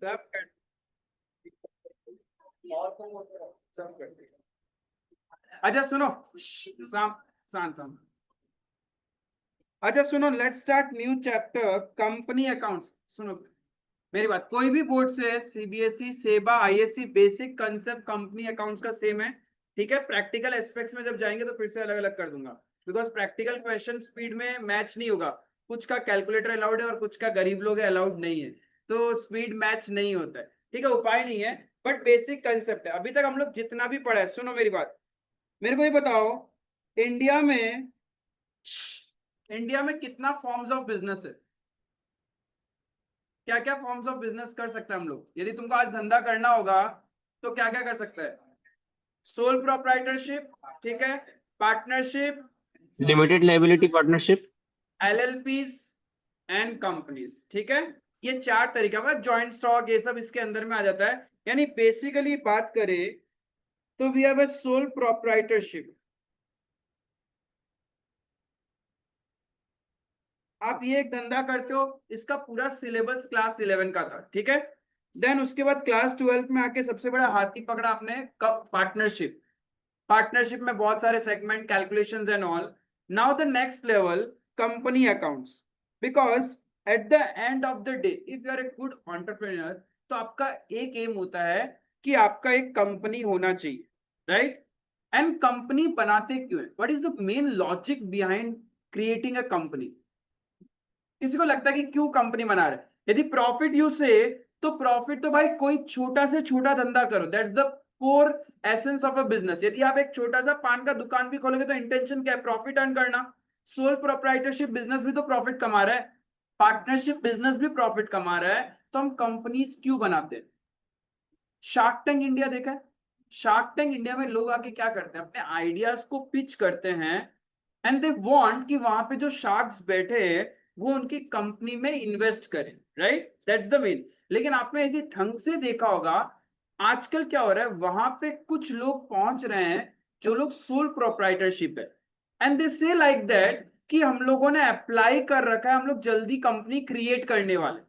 सब कर सब कर। अच्छा सुनो, शांत शांत शांत। अच्छा सुनो, let's start new chapter company accounts. सुनो मेरी बात, कोई भी बोर्ड से, सीबीएसई, सेबा, ISC, basic concept company accounts का सेम है। ठीक है, प्रैक्टिकल एस्पेक्ट्स में जब जाएंगे तो फिर से अलग अलग कर दूंगा, बिकॉज प्रैक्टिकल क्वेश्चन स्पीड में मैच नहीं होगा। कुछ का कैलकुलेटर अलाउड है और कुछ का गरीब लोग है अलाउड नहीं है, तो स्पीड मैच नहीं होता है। ठीक है, उपाय नहीं है, बट बेसिक कंसेप्ट है। अभी तक हम लोग जितना भी पढ़ा है, सुनो मेरी बात, मेरे को ये बताओ, इंडिया में इंडिया में कितना फॉर्म्स ऑफ बिजनेस है? क्या क्या फॉर्म्स ऑफ बिजनेस कर सकते हैं हम लोग? यदि तुमको आज धंधा करना होगा तो क्या क्या कर सकते हैं? सोल प्रोप्राइटरशिप, ठीक है, partnership, limited liability partnership, एलएलपीज and companies. ठीक है, ये चार तरीका, मतलब जॉइंट स्टॉक, ये सब इसके अंदर में आ जाता है। यानी बेसिकली बात करें तो we have a sole proprietorship. आप ये एक धंधा करते हो, इसका पूरा सिलेबस क्लास 11 का था। ठीक है, देन उसके बाद क्लास 12 में आके सबसे बड़ा हाथी पकड़ा आपने कब? पार्टनरशिप। पार्टनरशिप में बहुत सारे segment, calculations and all. Now the next level, company accounts. Because at the end of the day if you are a good entrepreneur, तो आपका एक एम होता है कि आपका एक कंपनी होना चाहिए, राइट? एंड कंपनी बनाते क्यों है? What is the main logic behind creating a company? किसी को लगता है कि क्यों कंपनी बना रहे? यदि प्रॉफिट यू से, तो प्रॉफिट तो भाई कोई छोटा से छोटा धंधा करो, that's the core essence of a business. यदि आप एक छोटा सा पान का दुकान भी खोलोगे तो इंटेंशन क्या है? प्रॉफिट अर्न करना। सोल प्रोप्राइटरशिप बिजनेस भी तो प्रॉफिट कमा रहा है, पार्टनरशिप बिजनेस भी प्रॉफिट कमा रहा है, तो हम कंपनीज क्यों बनाते हैं? शार्क टैंक इंडिया देखा है? शार्क टैंक इंडिया में लोग आके क्या करते हैं? अपने आइडियाज को पिच करते हैं एंड दे वांट कि वहां पे जो शार्क्स बैठे हैं वो उनकी कंपनी में इन्वेस्ट करें, राइट? That's the main. लेकिन आपने यदि ढंग से देखा होगा, आजकल क्या हो रहा है, वहां पे कुछ लोग पहुंच रहे हैं जो लोग सोल प्रोप्राइटरशिप है, एंड दे से लाइक दैट कि हम लोगों ने अप्लाई कर रखा है, हम लोग जल्दी कंपनी क्रिएट करने वाले,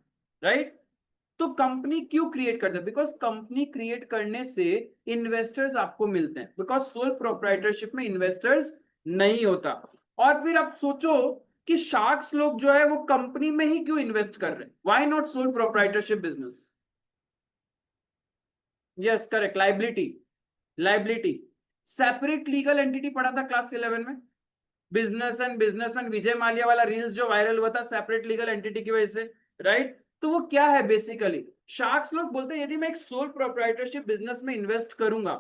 राइट? तो कंपनी क्यों क्रिएट करते हैं? बिकॉज कंपनी क्रिएट करने से इन्वेस्टर्स आपको मिलते हैं, बिकॉज सोल प्रोप्राइटरशिप में इन्वेस्टर्स नहीं होता। और फिर आप सोचो कि शार्क्स लोग जो है वो कंपनी में ही क्यों इन्वेस्ट कर रहे हैं? Why not soul proprietorship business? Yes correct, liability. Liability, separate legal entity पढ़ा था क्लास 11 में। Business and businessman, Vijay Mallya वाला रील्स जो वायरल हुआ था सेपरेट लीगल एंटिटी की वजह से, राइट? तो वो क्या है बेसिकली? शार्क्स लोग बोलते हैं यदि मैं एक सोल प्रोप्राइटरशिप बिजनेस में इन्वेस्ट करूंगा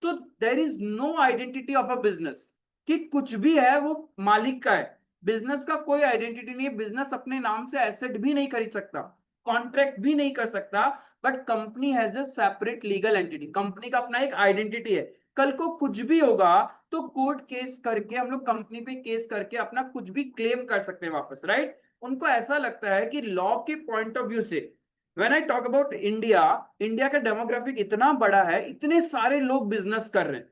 तो there is no identity of a business, कि कुछ भी है वो मालिक का है। बिजनेस का कोई आइडेंटिटी नहीं है, बिजनेस अपने नाम से एसेट भी नहीं खरीद सकता, कॉन्ट्रैक्ट भी नहीं कर सकता, but company has a separate legal entity, company का अपना एक आइडेंटिटी है। कल को कुछ भी होगा तो कोर्ट केस करके हम लोग कंपनी पे केस करके अपना कुछ भी क्लेम कर सकते हैं वापस, राइट? उनको ऐसा लगता है कि लॉ के पॉइंट ऑफ व्यू से, when I talk about India, India का डेमोग्राफिक इतना बड़ा है, इतने सारे लोग बिजनेस कर रहे हैं,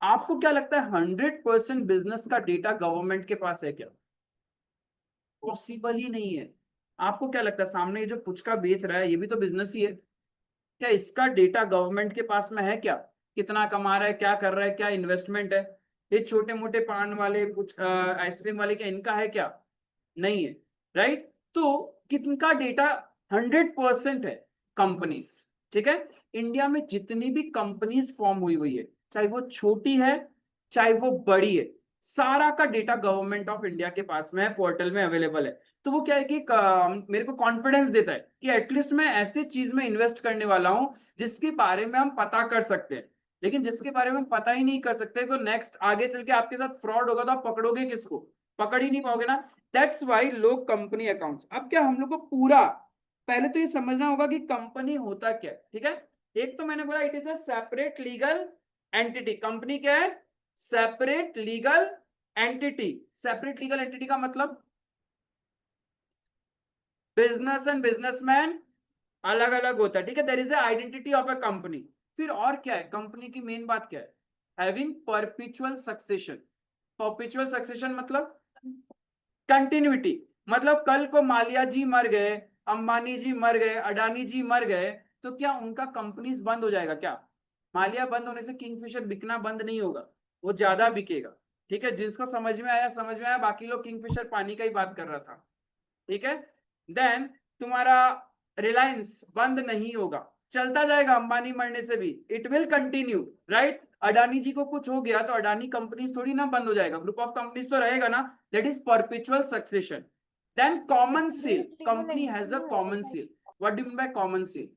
आपको क्या लगता है 100% बिजनेस का डेटा गवर्नमेंट के पास है क्या? पॉसिबल ही नहीं है। आपको क्या लगता है सामने ये जो पुचका बेच रहा है ये भी तो बिजनेस ही है? क्या इसका डेटा गवर्नमेंट के पास में है क्या? कितना कमा रहा है, क्या कर रहा है, क्या इन्वेस्टमेंट है? ये छोटे मोटे पान वाले, कुछ आइसक्रीम वाले, क्या इनका है क्या? नहीं है, राइट? तो किनका डेटा 100% है? कंपनीज। ठीक है, इंडिया में जितनी भी कंपनीज फॉर्म हुई हुई है, चाहे वो छोटी है चाहे वो बड़ी है, सारा का डेटा गवर्नमेंट ऑफ इंडिया के पास में है, पोर्टल में अवेलेबल है। तो वो क्या है कि मेरे को कॉन्फिडेंस देता है कि एटलीस्ट मैं ऐसे चीज में इन्वेस्ट करने वाला हूं जिसके बारे में हम पता कर सकते हैं। लेकिन जिसके बारे में हम पता ही नहीं कर सकते तो नेक्स्ट आगे चल के आपके साथ फ्रॉड होगा तो आप पकड़ोगे किसको? पकड़ ही नहीं पाओगे ना। दैट्स वाई लोग कंपनी अकाउंट्स। अब क्या हम लोग को पूरा पहले तो ये समझना होगा कि कंपनी होता क्या है, ठीक है? एक तो मैंने बोला it is a separate legal entity. Company क्या है? Separate legal entity. Separate legal entity का मतलब बिजनेस एंड बिजनेसमैन अलग अलग होता है, ठीक है? There is identity of a company. फिर और क्या है कंपनी की मेन बात? क्या है? Having perpetual succession. Perpetual succession मतलब कंटिन्यूटी। मतलब कल को मालिया जी मर गए अंबानी जी मर गए, अडानी जी मर गए, तो क्या उनका कंपनीज बंद हो जाएगा क्या? मालिया बंद होने से किंगफिशर बिकना बंद नहीं होगा, वो ज्यादा बिकेगा। ठीक है, जिसको समझ में आया समझ में आया, बाकी लोग किंगफिशर पानी का ही बात कर रहा था। ठीक है, देन तुम्हारा रिलायंस बंद नहीं होगा, चलता जाएगा अंबानी मरने से भी, it will continue, right. Adani ji को कुछ हो गया तो अडानी कंपनीज थोड़ी ना बंद हो जाएगा, ग्रुप ऑफ कंपनीज तो रहेगा ना, that is perpetual succession. Then common seal, company has a common seal. What do you mean by common seal?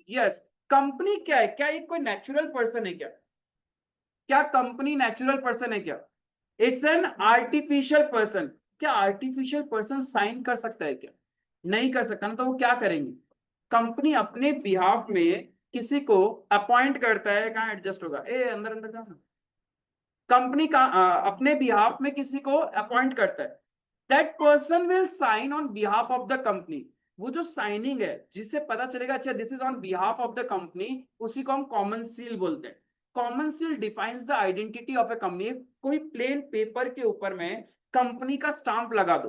Yes, company क्या है? क्या एक कोई नेचुरल पर्सन है क्या? क्या कंपनी नेचुरल पर्सन है क्या? It's an artificial person. क्या आर्टिफिशियल पर्सन साइन कर सकता है क्या? नहीं कर सकता ना, तो वो क्या करेंगे? कंपनी अपने बिहाफ में किसी को अपॉइंट करता है, कहाँ एडजस्ट होगा, ए अंदर अंदर कहाँ, कंपनी का अपने बिहाफ में किसी को अपॉइंट करता है, that person will sign on behalf of the company. वो जो साइनिंग है जिससे पता चलेगा अच्छा this is on behalf of the company, उसी को हम कॉमन सील बोलते हैं। Common seal defines the identity of a company. कोई प्लेन पेपर के ऊपर में कंपनी का स्टाम्प लगा दो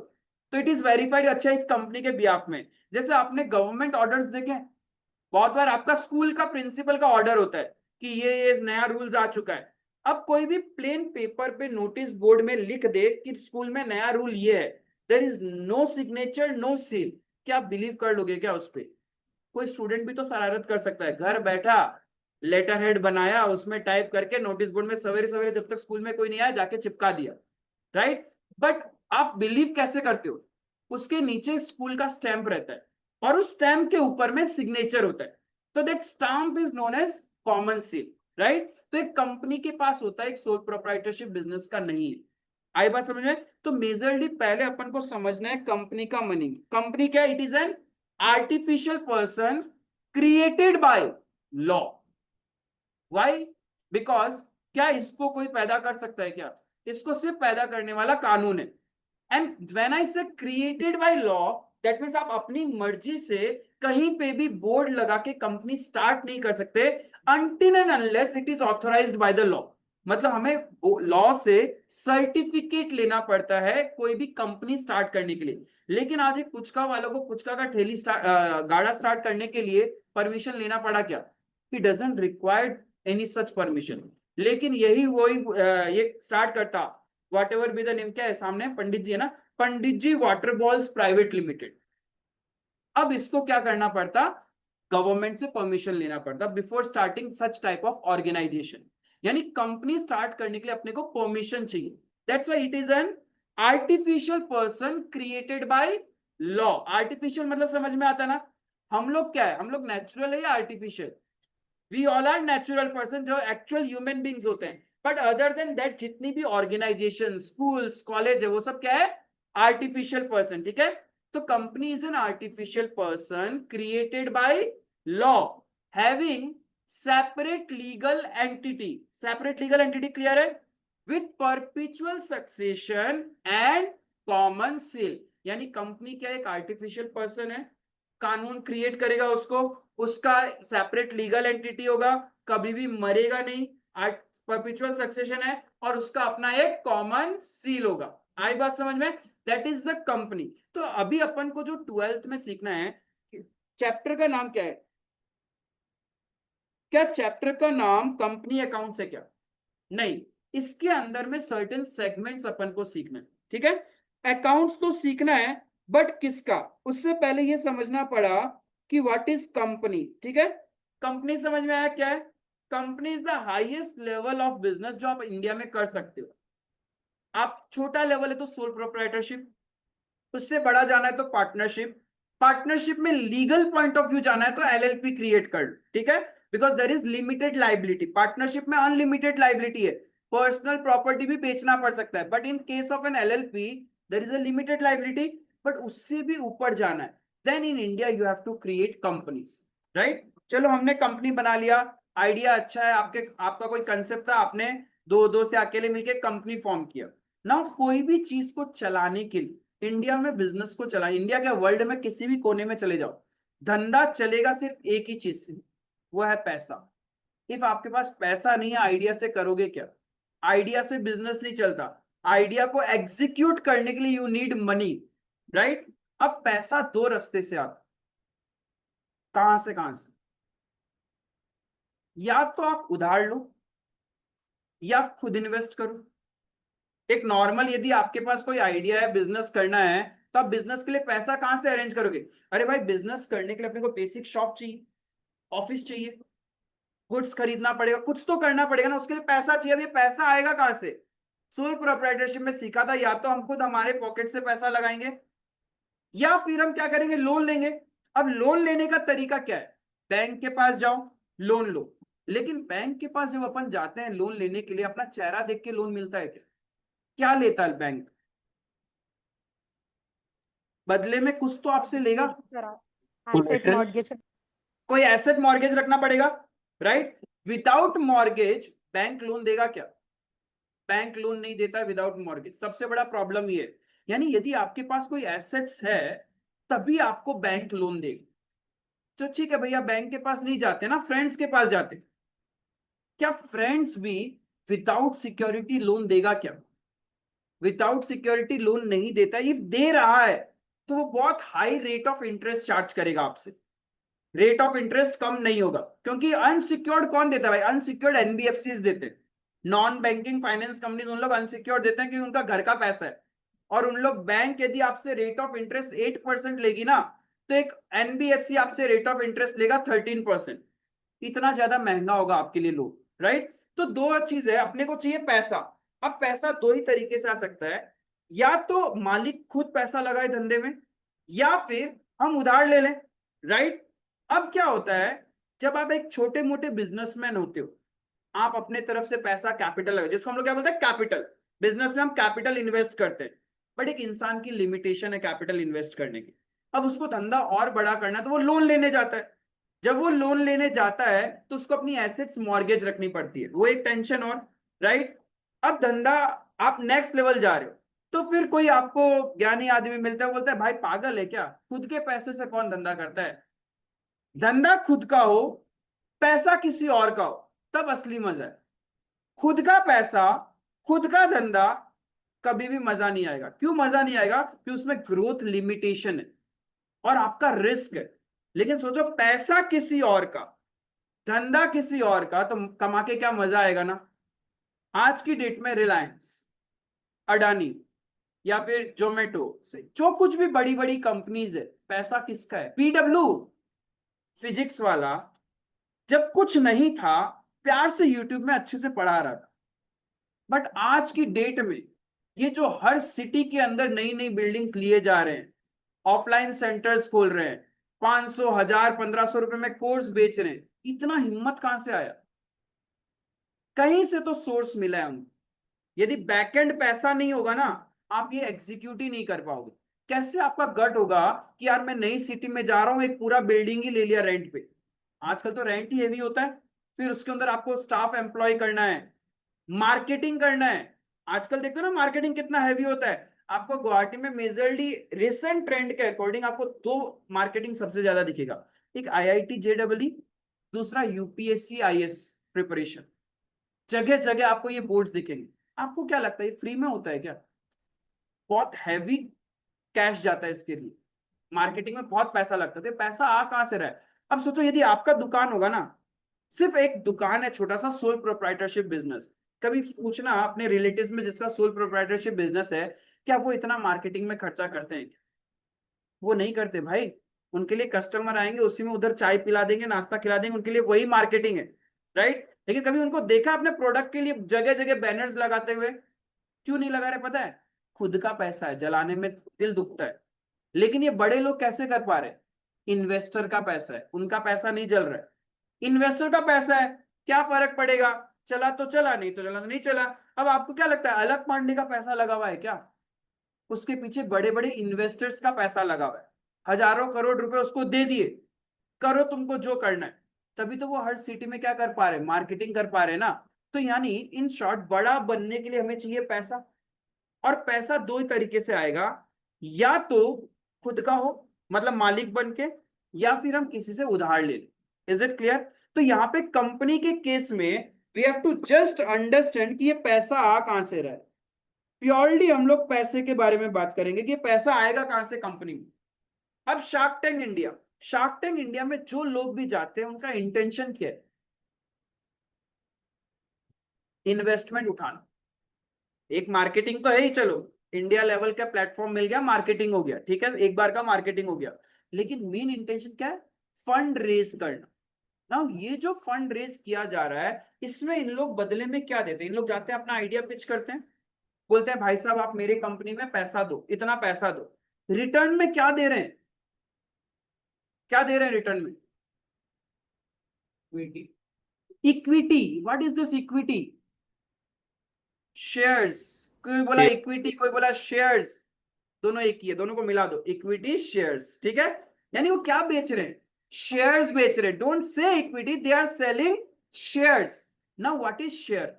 तो इट इज वेरीफाइड, अच्छा इस कंपनी के बिहाफ में। जैसे आपने गवर्नमेंट ऑर्डर्स देखे, बहुत बार आपका स्कूल का प्रिंसिपल का ऑर्डर होता है कि ये नया रूल्स आ चुका है। अब कोई भी प्लेन पेपर पे नोटिस बोर्ड में लिख दे कि स्कूल में नया रूल ये है, there is no signature no seal, क्या आप बिलीव कर लोगे क्या उस पर? कोई स्टूडेंट भी तो शरारत कर सकता है, घर बैठा लेटर हेड बनाया, उसमें टाइप करके नोटिस बोर्ड में सवेरे सवेरे जब तक स्कूल में कोई नहीं आया जाके चिपका दिया, राइट। बट आप बिलीव कैसे करते हो? उसके नीचे स्कूल का स्टैंप रहता है और उस स्टैंप के ऊपर में सिग्नेचर होता है, तो that stamp is known as common seal, right. तो एक कंपनी के पास होता है, एक सोल प्रोप्राइटरशिप बिजनेस का नहीं है। आई बात समझ में? तो मेजरली पहले अपन को समझना है कंपनी का मीनिंग। कंपनी क्या? It is an artificial person created by law. Why? Because क्या इसको कोई पैदा कर सकता है क्या? इसको सिर्फ पैदा करने वाला कानून है। एंड व्हेन आई से created by law, that means आप अपनी मर्जी से कहीं पे भी बोर्ड लगा के कंपनी स्टार्ट नहीं कर सकते until and unless it is authorised by the law. मतलब हमें लॉ से सर्टिफिकेट लेना पड़ता है कोई भी कंपनी स्टार्ट करने के लिए। लेकिन आज एक पुचका वालों को पुचका का ठेली गाड़ा स्टार्ट करने के लिए परमिशन लेना पड़ा क्या? He doesn't required any such permission. लेकिन यही वही ये स्टार्ट करता, what ever be the name, क्या है सामने पंडित जी है ना, पंडित जी वाटर बॉल्स प्राइवेट लिमिटेड। अब इसको क्या करना पड़ता? गवर्नमेंट से परमिशन लेना पड़ता before starting such type of organization. यानी कंपनी स्टार्ट करने के लिए अपने को परमिशन चाहिए। That's why it is an artificial person created by law. Artificial मतलब समझ में आता ना, हम लोग क्या है, हम लोग नेचुरल है या artificial? We all are natural person जो एक्चुअल ह्यूमन बींग्स होते हैं। बट अदर देन दैट जितनी भी ऑर्गेनाइजेशन स्कूल्स कॉलेज है वो सब क्या है? Artificial person. ठीक है, तो company is an artificial person created by law having separate legal entity. Separate legal entity clear है? With perpetual succession and common seal. यानी कंपनी क्या एक आर्टिफिशियल पर्सन है, कानून क्रिएट करेगा उसको, उसका सेपरेट लीगल एंटिटी होगा, कभी भी मरेगा नहीं, परपेचुअल सक्सेशन है, और उसका अपना एक कॉमन सील होगा। आई बात समझ में? That is the company. तो अभी अपन को जो 12th में सीखना है, चैप्टर का नाम क्या है? क्या चैप्टर का नाम कंपनी अकाउंट्स है क्या? नहीं, इसके अंदर में सर्टेन सेगमेंट्स अपन को सीखना है। ठीक है, अकाउंट्स तो सीखना है, बट किसका? उससे पहले ये समझना पड़ा कि व्हाट इज कंपनी। ठीक है, कंपनी समझ में आया क्या है? Company is the highest level of business जो आप इंडिया में कर सकते हो। आप छोटा लेवल है तो सोल प्रोप्राइटरशिप, उससे बड़ा जाना है तो पार्टनरशिप, पार्टनरशिप में लीगल पॉइंट ऑफ व्यू जाना है तो एलएलपी क्रिएट कर। ठीक है, because there is limited liability, partnership में अनलिमिटेड लाइबिलिटी है, पर्सनल प्रॉपर्टी भी बेचना पड़ सकता है, but in case of an LLP there is a limited liability. But उससे भी ऊपर जाना है, then in India you have to create companies, right. चलो हमने कंपनी बना लिया, आइडिया अच्छा है, आपका कोई कंसेप्ट था, आपने दो दो से अकेले मिलकर कंपनी फॉर्म किया ना। कोई भी चीज को चलाने के लिए, इंडिया में बिजनेस को चला, इंडिया के वर्ल्ड में किसी भी कोने में चले जाओ, धंधा चलेगा सिर्फ एक ही चीज से, वो है पैसा। इफ आपके पास पैसा नहीं है, आइडिया से करोगे क्या? आइडिया से बिजनेस नहीं चलता। आइडिया को एग्जीक्यूट करने के लिए यू नीड मनी, राइट। अब पैसा दो रास्ते से आता, कहां से या तो आप उधार लो या खुद इन्वेस्ट करो। एक नॉर्मल, यदि आपके पास कोई आइडिया है, बिजनेस करना है, तो आप बिजनेस के लिए पैसा कहां से अरेंज करोगे? अरे भाई, बिजनेस करने के लिए अपने को बेसिक शॉप चाहिए, ऑफिस चाहिए, गुड्स खरीदना पड़ेगा, कुछ तो करना पड़ेगा ना, उसके लिए पैसा चाहिए। अब ये पैसा आएगा कहां से? सोल प्रोप्राइटरशिप में सीखा था, या तो हम खुद हमारे पॉकेट से पैसा लगाएंगे या फिर हम क्या करेंगे, लोन लेंगे। अब लोन लेने का तरीका क्या है? बैंक के पास जाओ, लोन लो। लेकिन बैंक के पास जब अपन जाते हैं लोन लेने के लिए, अपना चेहरा देख के लोन मिलता है क्या? क्या लेता है बैंक? बदले में कुछ तो आपसे लेगा, एसेट मॉर्गेज। कोई एसेट मॉर्गेज रखना पड़ेगा, right. Without mortgage bank loan देगा क्या? बैंक लोन नहीं देता है विदाउट मॉर्गेज। सबसे बड़ा प्रॉब्लम ये है। यानी यदि आपके पास कोई एसेट्स है तभी आपको बैंक लोन देगा। तो ठीक है भैया, बैंक के पास नहीं जाते ना, फ्रेंड्स के पास जाते। क्या फ्रेंड्स भी विदाउट सिक्योरिटी लोन देगा क्या? विदाउट सिक्योरिटी लोन नहीं देता। इफ दे रहा है तो वो बहुत high rate of interest charge करेगा आपसे। रेट ऑफ इंटरेस्ट कम नहीं होगा, क्योंकि अनसिक्योर्ड कौन देता है भाई? अनसिक्योर्ड एनबीएफसीज देते हैं, नॉन बैंकिंग फाइनेंस कंपनीज। उन लोग अनसिक्योर्ड देते हैं क्योंकि उनका घर का पैसा है। और उन लोग, बैंक यदि आपसे रेट ऑफ इंटरेस्ट 8% लेगी ना, तो एक एनबीएफसी आपसे रेट ऑफ इंटरेस्ट लेगा 13%। इतना ज्यादा महंगा होगा आपके लिए लोन, राइट। तो दो चीज है, अपने को चाहिए पैसा। अब पैसा दो ही तरीके से आ सकता है, या तो मालिक खुद पैसा लगाए धंधे में, या फिर हम उधार ले लें, राइट। अब क्या होता है, जब आप एक छोटे मोटे बिजनेसमैन होते हो, आप अपने तरफ से पैसा कैपिटल लगा, जिसको हम लोग क्या बोलते हैं, कैपिटल। बिजनेस में हम कैपिटल इन्वेस्ट करते हैं, बट एक इंसान की लिमिटेशन है कैपिटल इन्वेस्ट करने की। अब उसको धंधा और बड़ा करना है तो वो लोन लेने जाता है। जब वो लोन लेने जाता है तो उसको अपनी एसेट्स मॉर्गेज रखनी पड़ती है, वो एक टेंशन और, राइट। अब धंधा आप नेक्स्ट लेवल जा रहे हो, तो फिर कोई आपको ज्ञानी आदमी मिलता है, बोलता है भाई पागल है क्या, खुद के पैसे से कौन धंधा करता है? धंधा खुद का हो, पैसा किसी और का हो, तब असली मजा है। खुद का पैसा, खुद का धंधा, कभी भी मजा नहीं आएगा। क्यों मजा नहीं आएगा? कि उसमें ग्रोथ लिमिटेशन है और आपका रिस्क है। लेकिन सोचो, पैसा किसी और का, धंधा किसी और का, तो कमा के क्या मजा आएगा ना। आज की डेट में रिलायंस, अडानी या फिर जोमेटो से जो कुछ भी बड़ी बड़ी कंपनीज है, पैसा किसका है? पीडब्ल्यू फिजिक्स वाला जब कुछ नहीं था, प्यार से यूट्यूब में अच्छे से पढ़ा रहा था। बट आज की डेट में ये जो हर सिटी के अंदर नई नई बिल्डिंग्स लिए जा रहे हैं, ऑफलाइन सेंटर्स खोल रहे हैं, 500, 1000, 1500 रुपए में कोर्स बेच रहे हैं, इतना हिम्मत कहां से आया? कहीं से तो सोर्स मिला है उनको। यदि बैकएंड पैसा नहीं होगा ना, आप ये एग्जीक्यूट ही नहीं कर पाओगे। कैसे आपका गट होगा कि यार मैं नई सिटी में जा रहा हूं, एक पूरा बिल्डिंग ही ले लिया रेंट पे। आजकल तो रेंट ही हेवी होता है, फिर उसके अंदर आपको स्टाफ एम्प्लॉय करना है, मार्केटिंग करना है। आजकल देखते हो ना, मार्केटिंग कितना हैवी होता है। आपको गुवाहाटी में मेजरली रिसेंट ट्रेंड के अकॉर्डिंग आपको दो मार्केटिंग सबसे ज्यादा दिखेगा, एक आईआईटी जेडब्ल्यू, दूसरा यूपीएससी आईएएस प्रिपरेशन। जगह जगह आपको ये बोर्ड्स दिखेंगे। आपको क्या लगता है ये फ्री में होता है क्या? बहुत हैवी कैश जाता है इसके लिए, मार्केटिंग में बहुत पैसा लगता है। तो पैसा आ कहां से रहा है? अब सोचो, यदि आपका दुकान होगा ना, सिर्फ एक दुकान है, छोटा सा सोल प्रोप्राइटरशिप बिजनेस। कभी पूछना अपने रिलेटिव्स में जिसका सोल प्रोप्राइटरशिप बिजनेस है, क्या वो इतना मार्केटिंग में खर्चा करते हैं? वो नहीं करते भाई। उनके लिए कस्टमर आएंगे, उसी में उधर चाय पिला देंगे, नाश्ता खिला देंगे, उनके लिए वही मार्केटिंग है, राइट। लेकिन कभी उनको देखा अपने प्रोडक्ट के लिए जगह जगह बैनर्स लगाते हुए? क्यों नहीं लगा रहे पता है? खुद का पैसा है, जलाने में दिल दुखता है। लेकिन ये बड़े लोग कैसे कर पा रहे? इन्वेस्टर का पैसा है, उनका पैसा नहीं जल रहा है। इन्वेस्टर का पैसा है, क्या फर्क पड़ेगा, चला तो चला, नहीं तो चला तो नहीं चला। अब आपको क्या लगता है, अलग पांडे का पैसा लगा हुआ है क्या? उसके पीछे बड़े बड़े इन्वेस्टर्स का पैसा लगा हुआ है, हजारों करोड़ रुपए उसको दे दिए, करो तुमको जो करना है। तभी तो वो हर सिटी में क्या कर पा रहे, मार्केटिंग कर पा रहे ना। तो यानी इन शॉर्ट, बड़ा बनने के लिए हमें चाहिए पैसा। और पैसा दो ही तरीके से आएगा, या तो खुद का हो, मतलब मालिक बन के, या फिर हम किसी से उधार ले लें। Is it clear? तो यहाँ पे कंपनी के केस में we have to just understand कि ये पैसा आ कहां से रहा है। प्योरली हम लोग पैसे के बारे में बात करेंगे कि पैसा आएगा कहां से कंपनी में। अब शार्क टैंक इंडिया में जो लोग भी जाते हैं उनका इंटेंशन क्या है? इन्वेस्टमेंट उठाना। एक मार्केटिंग तो है ही, चलो इंडिया लेवल का प्लेटफॉर्म मिल गया, मार्केटिंग हो गया, ठीक है, एक बार का मार्केटिंग हो गया। लेकिन मेन इंटेंशन क्या है? फंड रेज करना ना। ये जो फंड रेज किया जा रहा है, इसमें इन लोग बदले में क्या देते हैं? इन लोग जाते हैं अपना आइडिया पिच करते हैं, बोलते हैं भाई साहब आप मेरे कंपनी में पैसा दो, इतना पैसा दो। रिटर्न में क्या दे रहे हैं? क्या दे रहे हैं रिटर्न में? Equity. What is this equity? Shares. कोई बोला Share. इक्विटी, कोई बोला शेयर्स, दोनों एक ही है, दोनों को मिला दो, इक्विटी शेयर्स, ठीक है। यानी वो क्या बेच रहे हैं? शेयर्स बेच रहे हैं। Don't say equity, they are selling shares. Now what is share?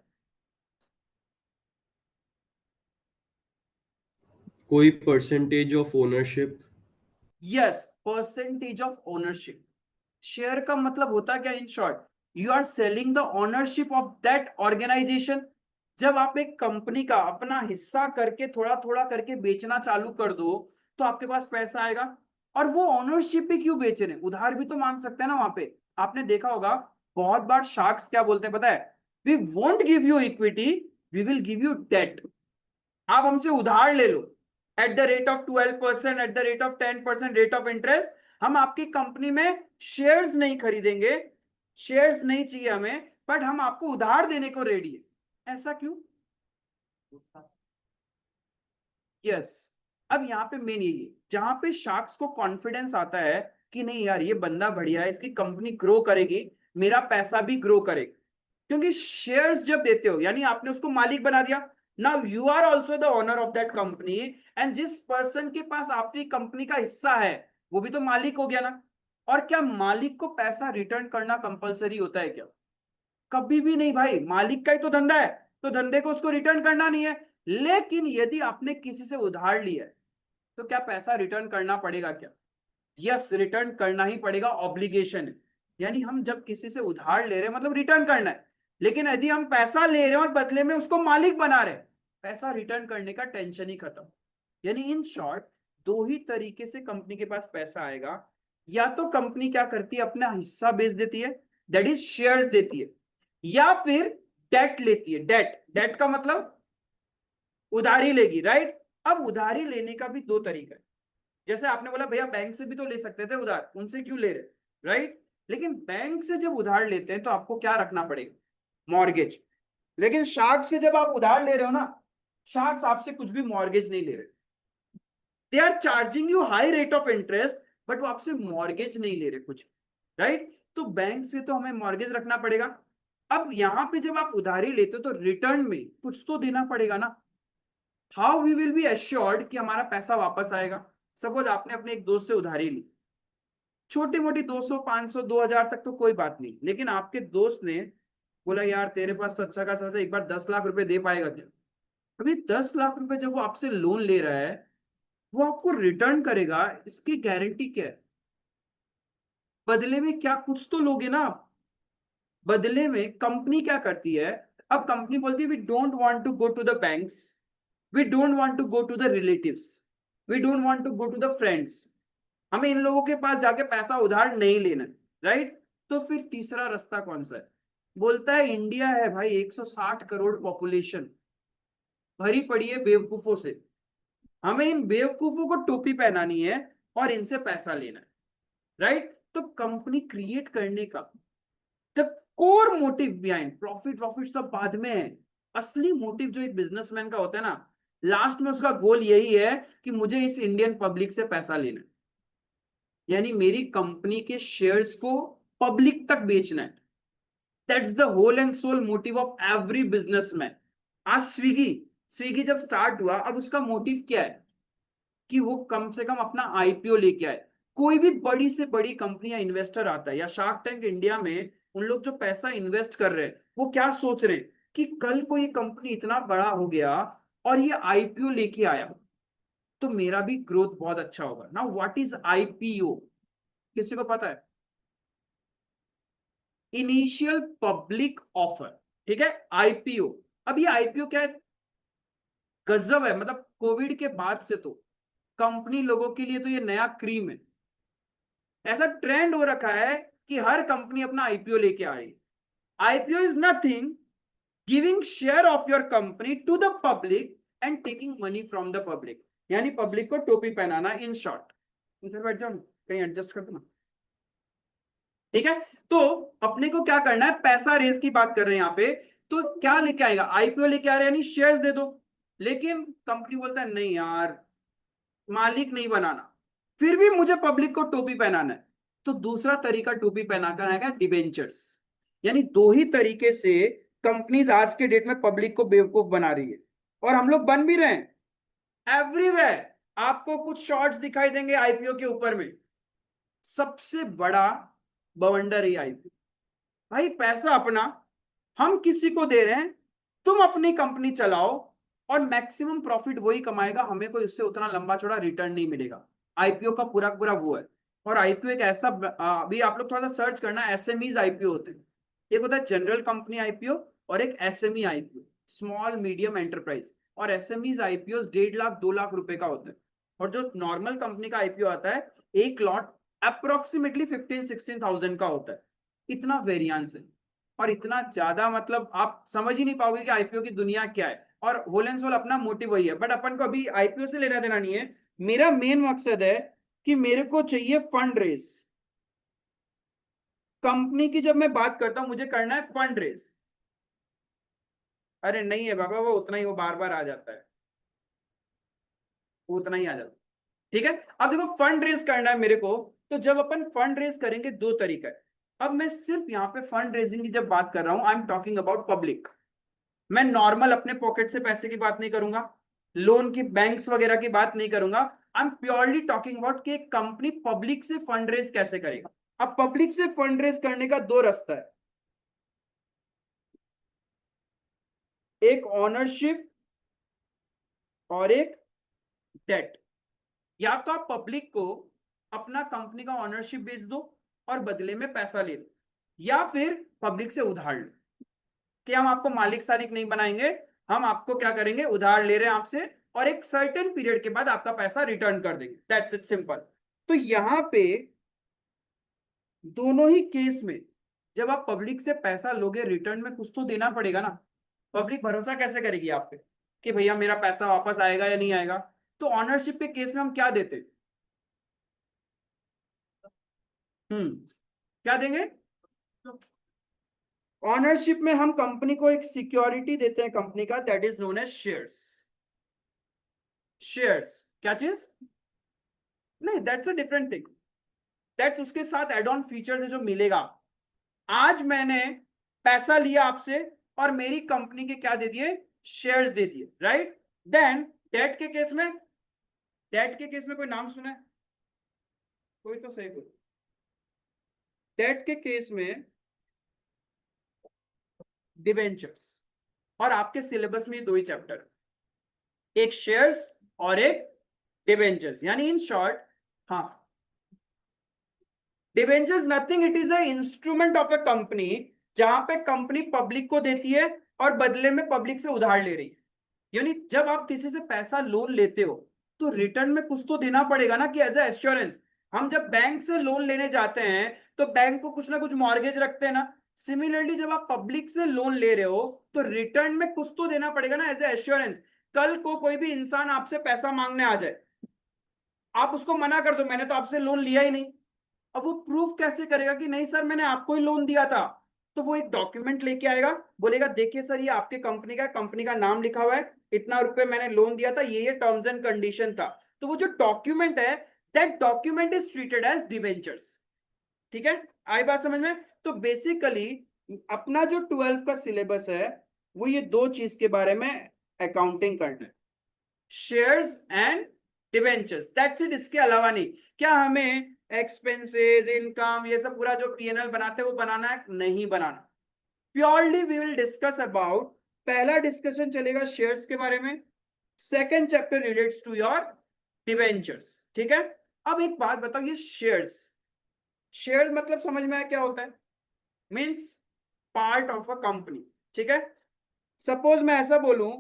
कोई percentage of ownership. Yes, percentage of ownership. Share का मतलब होता क्या? In short, you are selling the ownership of that organisation. जब आप एक कंपनी का अपना हिस्सा करके थोड़ा थोड़ा करके बेचना चालू कर दो, तो आपके पास पैसा आएगा। और वो ओनरशिप भी क्यों बेच रहे हैं? उधार भी तो मांग सकते हैं ना वहां पे। आपने देखा होगा बहुत बार शार्क्स क्या बोलते हैं पता है? We won't give you equity, we will give you debt. आप हमसे उधार ले लो at the rate of 12%, at the rate of 10% rate of interest. हम आपकी कंपनी में शेयर्स नहीं खरीदेंगे, शेयर्स नहीं चाहिए हमें, बट हम आपको उधार देने को रेडी है। ऐसा क्यों? यस। अब यहाँ पे मेन यही है जहां पे शार्क्स को कॉन्फिडेंस आता है कि नहीं यार ये बंदा बढ़िया है, इसकी कंपनी ग्रो करेगी, मेरा पैसा भी ग्रो करेगा। क्योंकि शेयर्स जब देते हो यानी आपने उसको मालिक बना दिया। Now you are also the owner of that company, and जिस पर्सन के पास आपकी कंपनी का हिस्सा है वो भी तो मालिक हो गया ना। और क्या मालिक को पैसा रिटर्न करना कंपलसरी होता है क्या? कभी भी नहीं भाई, मालिक का ही तो धंधा है, तो धंधे को उसको रिटर्न करना नहीं है। लेकिन यदि आपने किसी से उधार लिया है तो क्या पैसा रिटर्न करना पड़ेगा क्या? यस, रिटर्न करना ही पड़ेगा, ऑब्लिगेशन है। यानी हम जब किसी से उधार ले रहे हैं मतलब रिटर्न करना है। लेकिन यदि हम पैसा ले रहे हैं और बदले में उसको मालिक बना रहे हैं, पैसा रिटर्न करने का टेंशन ही खत्म। यानी इन शॉर्ट, दो ही तरीके से कंपनी के पास पैसा आएगा। या तो कंपनी क्या करती है, अपना हिस्सा बेच देती है, दैट इज शेयर्स देती है, या फिर डेट लेती है। डेट, डेट का मतलब उधारी लेगी, राइट। अब उधारी लेने का भी दो तरीका है। जैसे आपने बोला भैया बैंक से भी तो ले सकते थे उधार, उनसे क्यों ले रहे? राइट। लेकिन बैंक से जब उधार लेते हैं तो आपको क्या रखना पड़ेगा? मॉर्गेज। लेकिन शार्क से जब आप उधार ले रहे हो ना, शार्क्स आपसे कुछ भी मॉर्गेज नहीं ले रहे। They are charging you high rate of interest, but वो आपसे मॉर्गेज नहीं ले रहे कुछ, राइट। तो बैंक से तो हमें मॉर्गेज रखना पड़ेगा। अब यहां पे जब आप उधारी लेते हो तो रिटर्न में कुछ तो देना पड़ेगा ना। How we will be assured कि हमारा पैसा वापस आएगा? सपोज आपने अपने एक दोस्त से उधारी ली, छोटी मोटी 200 500 2000 तक तो कोई बात नहीं, लेकिन आपके दोस्त ने बोला यार तेरे पास तो अच्छा खासा है, एक बार 10 लाख रुपए दे पाएगा क्या? अभी 10 लाख रुपए जब वो आपसे लोन ले रहा है, वो आपको रिटर्न करेगा, इसकी गारंटी क्या है? बदले में क्या कुछ तो लोगे ना आप। बदले में कंपनी क्या करती है? अब कंपनी बोलती है we don't want to go to the banks, we don't want to go to the relatives, we don't want to go to the friends. हमें इन लोगों के पास जाके पैसा उधार नहीं लेना, राइट। तो फिर तीसरा रास्ता कौन सा है? बोलता है इंडिया है भाई, 160 करोड़ पॉपुलेशन भरी पड़ी है बेवकूफों से, हमें इन बेवकूफों को टोपी पहनानी है और इनसे पैसा लेना है, राइट। तो कंपनी क्रिएट करने का the core motive behind, profit profit सब बाद में है। असली मोटिव जो एक बिजनेसमैन का होता है ना, लास्ट में उसका गोल यही है कि मुझे इस इंडियन पब्लिक से पैसा लेना है, यानी मेरी कंपनी के शेयर्स को पब्लिक तक बेचना है। That's the whole and sole motive of every businessman. आज स्विगी, स्विगी जब स्टार्ट हुआ, अब उसका मोटिव क्या है? कि वो कम से कम अपना आईपीओ लेके आए। कोई भी बड़ी से बड़ी कंपनी या इन्वेस्टर आता है या शार्क टैंक इंडिया में, उन लोग जो पैसा इन्वेस्ट कर रहे हैं वो क्या सोच रहे हैं कि कल को ये कंपनी इतना बड़ा हो गया और ये आईपीओ लेके आया तो मेरा भी ग्रोथ बहुत अच्छा होगा ना। What is IPO? किसी को पता है? इनिशियल पब्लिक ऑफर, ठीक है, आईपीओ। अब ये आईपीओ क्या है? गजब है, मतलब कोविड के बाद से तो कंपनी लोगों के लिए तो ये नया क्रीम है। ऐसा ट्रेंड हो रखा है कि हर कंपनी अपना आईपीओ लेके आ रही है। IPO is nothing, giving share of your company to the public and taking money from the public, यानी पब्लिक को टोपी पहनाना इन शॉर्ट। इधर बैठ जाओ, कहीं एडजस्ट कर दो ना, ठीक है। तो अपने को क्या करना है, पैसा रेस की बात कर रहे हैं यहाँ पे, तो क्या लेके आएगा, आईपीओ लेके आ रहे हैं, यानी शेयर्स दे दो। लेकिन कंपनी बोलता है नहीं यार, मालिक नहीं बनाना, फिर भी मुझे पब्लिक को टोपी पहनाना है। तो दूसरा तरीका टोपी पहनाकर आएगा, डिबेंचर्स। यानी दो ही तरीके से कंपनीज आज के डेट में पब्लिक को बेवकूफ बना रही है, और हम लोग बन भी रहे हैं एवरीवेयर। आपको कुछ शॉर्ट्स दिखाई देंगे आईपीओ के ऊपर में। सबसे बड़ा बवंडर है आईपीओ। भाई पैसा अपना हम किसी को दे रहे हैं, तुम अपनी कंपनी चलाओ और मैक्सिमम प्रॉफिट वही कमाएगा, हमें कोई उससे उतना लंबा चौड़ा रिटर्न नहीं मिलेगा। आईपीओ का पूरा पूरा वो है। और आईपीओ एक ऐसा, अभी आप लोग थोड़ा सा सर्च करना, एसएमईज आईपीओ होते हैं। एक होता है जनरल कंपनी आईपीओ और एक SME IPO, small medium enterprise. और एसएमईज आईपीओ 1.5 लाख 2 लाख रुपए का होता है। और जो नॉर्मल कंपनी का आईपीओ आता है, एक लॉट अप्रोक्सीमेटली 15-16,000 का होता है। इतना वेरियंस है और इतना ज्यादा, मतलब आप समझ ही नहीं पाओगे कि आईपीओ की दुनिया क्या है। और होल एंड सोल अपना मोटिव वही है, बट अपन को अभी आईपीओ से लेना देना नहीं है। मेरा मेन मकसद है कि मेरे को चाहिए फंड रेस। कंपनी की जब मैं बात करता हूं, मुझे करना है फंड रेस। अरे नहीं है बाबा, वो उतना ही, वो बार बार आ जाता है, वो उतना ही आ जाता है। ठीक है, अब देखो फंड रेस करना है मेरे को। तो जब अपन फंड रेस करेंगे, दो तरीका है। अब मैं सिर्फ यहाँ पे फंड रेजिंग की जब बात कर रहा हूं, I am talking about public. मैं नॉर्मल अपने पॉकेट से पैसे की बात नहीं करूंगा, लोन की, बैंक्स वगैरह की बात नहीं करूंगा। I am purely talking about कि एक कंपनी पब्लिक से फंड रेज कैसे करेगा। अब पब्लिक से फंड रेज करने का दो रास्ता है, एक ओनरशिप और एक डेट। या तो आप पब्लिक को अपना कंपनी का ओनरशिप बेच दो और बदले में पैसा ले लो, या फिर पब्लिक से उधार लो कि हम आपको मालिक सालिक नहीं बनाएंगे, हम आपको क्या करेंगे, उधार ले रहे हैं आपसे और एक सर्टेन पीरियड के बाद आपका पैसा रिटर्न कर देंगे। That's it, simple. तो यहां पे दोनों ही केस में जब आप पब्लिक से पैसा लोगे, रिटर्न में कुछ तो देना पड़ेगा ना। पब्लिक भरोसा कैसे करेगी आप पे कि भैया मेरा पैसा वापस आएगा या नहीं आएगा। तो ऑनरशिप के केस में हम क्या देते, क्या देंगे, ऑनरशिप में हम कंपनी को एक सिक्योरिटी देते हैं कंपनी का, that is known as shares. Shares क्या चीज, नहीं, that's a different thing. That's उसके साथ एड ऑन फीचर्स है जो मिलेगा। आज मैंने पैसा लिया आपसे और मेरी कंपनी के क्या दे दिए, शेयर्स दे दिए, राइट। देन डेट के केस में, डेट के केस में कोई नाम सुना है, कोई तो सही कोई। डेट के केस में डिबेंचर्स, और आपके सिलेबस में दो ही चैप्टर, एक शेयर्स और एक डिबेंचर्स। यानी इन शॉर्ट, हाँ, debentures nothing, it is a instrument of a company, जहां पे कंपनी पब्लिक को देती है और बदले में पब्लिक से उधार ले रही है। यानी जब आप किसी से पैसा लोन लेते हो, तो रिटर्न में कुछ तो देना पड़ेगा ना, कि एज ए एश्योरेंस। हम जब बैंक से लोन लेने जाते हैं तो बैंक को कुछ ना कुछ मॉर्गेज रखते हैं ना। सिमिलरली जब आप पब्लिक से लोन ले रहे हो, तो रिटर्न में कुछ तो देना पड़ेगा ना, एज ए एश्योरेंस। कल को कोई भी इंसान आपसे पैसा मांगने आ जाए, आप उसको मना कर दो, मैंने तो आपसे लोन लिया ही नहीं। अब वो प्रूफ कैसे करेगा कि नहीं सर मैंने आपको ही लोन दिया था। तो वो एक डॉक्यूमेंट लेके आएगा, बोलेगा देखिए सर ये आपके कंपनी का नाम लिखा हुआ है, इतना रुपए मैंने लोन दिया था, ये टर्म्स एंड कंडीशन था। तो वो जो डॉक्यूमेंट है, that document is treated as debentures. ठीक है, आई बात समझ में। तो बेसिकली अपना जो 12th का सिलेबस है, वो ये दो चीज के बारे में अकाउंटिंग करना है, shares and debentures, that's it. इसके अलावा नहीं। क्या हमें एक्सपेंसेस, इनकम, ये सब पूरा जो पीएनएल बनाते हैं वो बनाना है, नहीं बनाना। Purely we will discuss about, पहला डिस्कशन चलेगा शेयर्स के बारे में, second chapter relates to your debentures. ठीक है, अब एक बात बताओ, ये शेयर्स, शेयर्स मतलब समझ में आया क्या होता है, means part of a company. ठीक है, सपोज मैं ऐसा बोलूं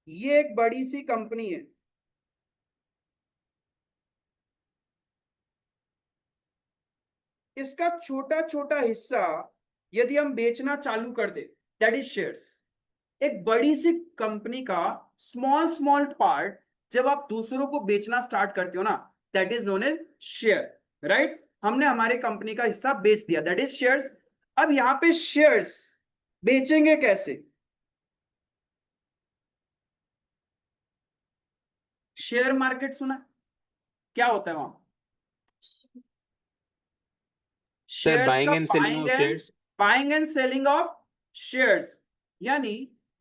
ये एक बड़ी सी कंपनी है, इसका छोटा छोटा हिस्सा यदि हम बेचना चालू कर दे, दैट इज शेयर्स। एक बड़ी सी कंपनी का स्मॉल स्मॉल पार्ट जब आप दूसरों को बेचना स्टार्ट करते हो ना, that is known as share, right. हमने हमारे कंपनी का हिस्सा बेच दिया, दैट इज शेयर्स। अब यहां पे शेयर्स बेचेंगे कैसे? शेयर मार्केट सुना? क्या होता है वहां? Sir, शेयर्स buying का and selling of shares. Buying and selling of shares, यानी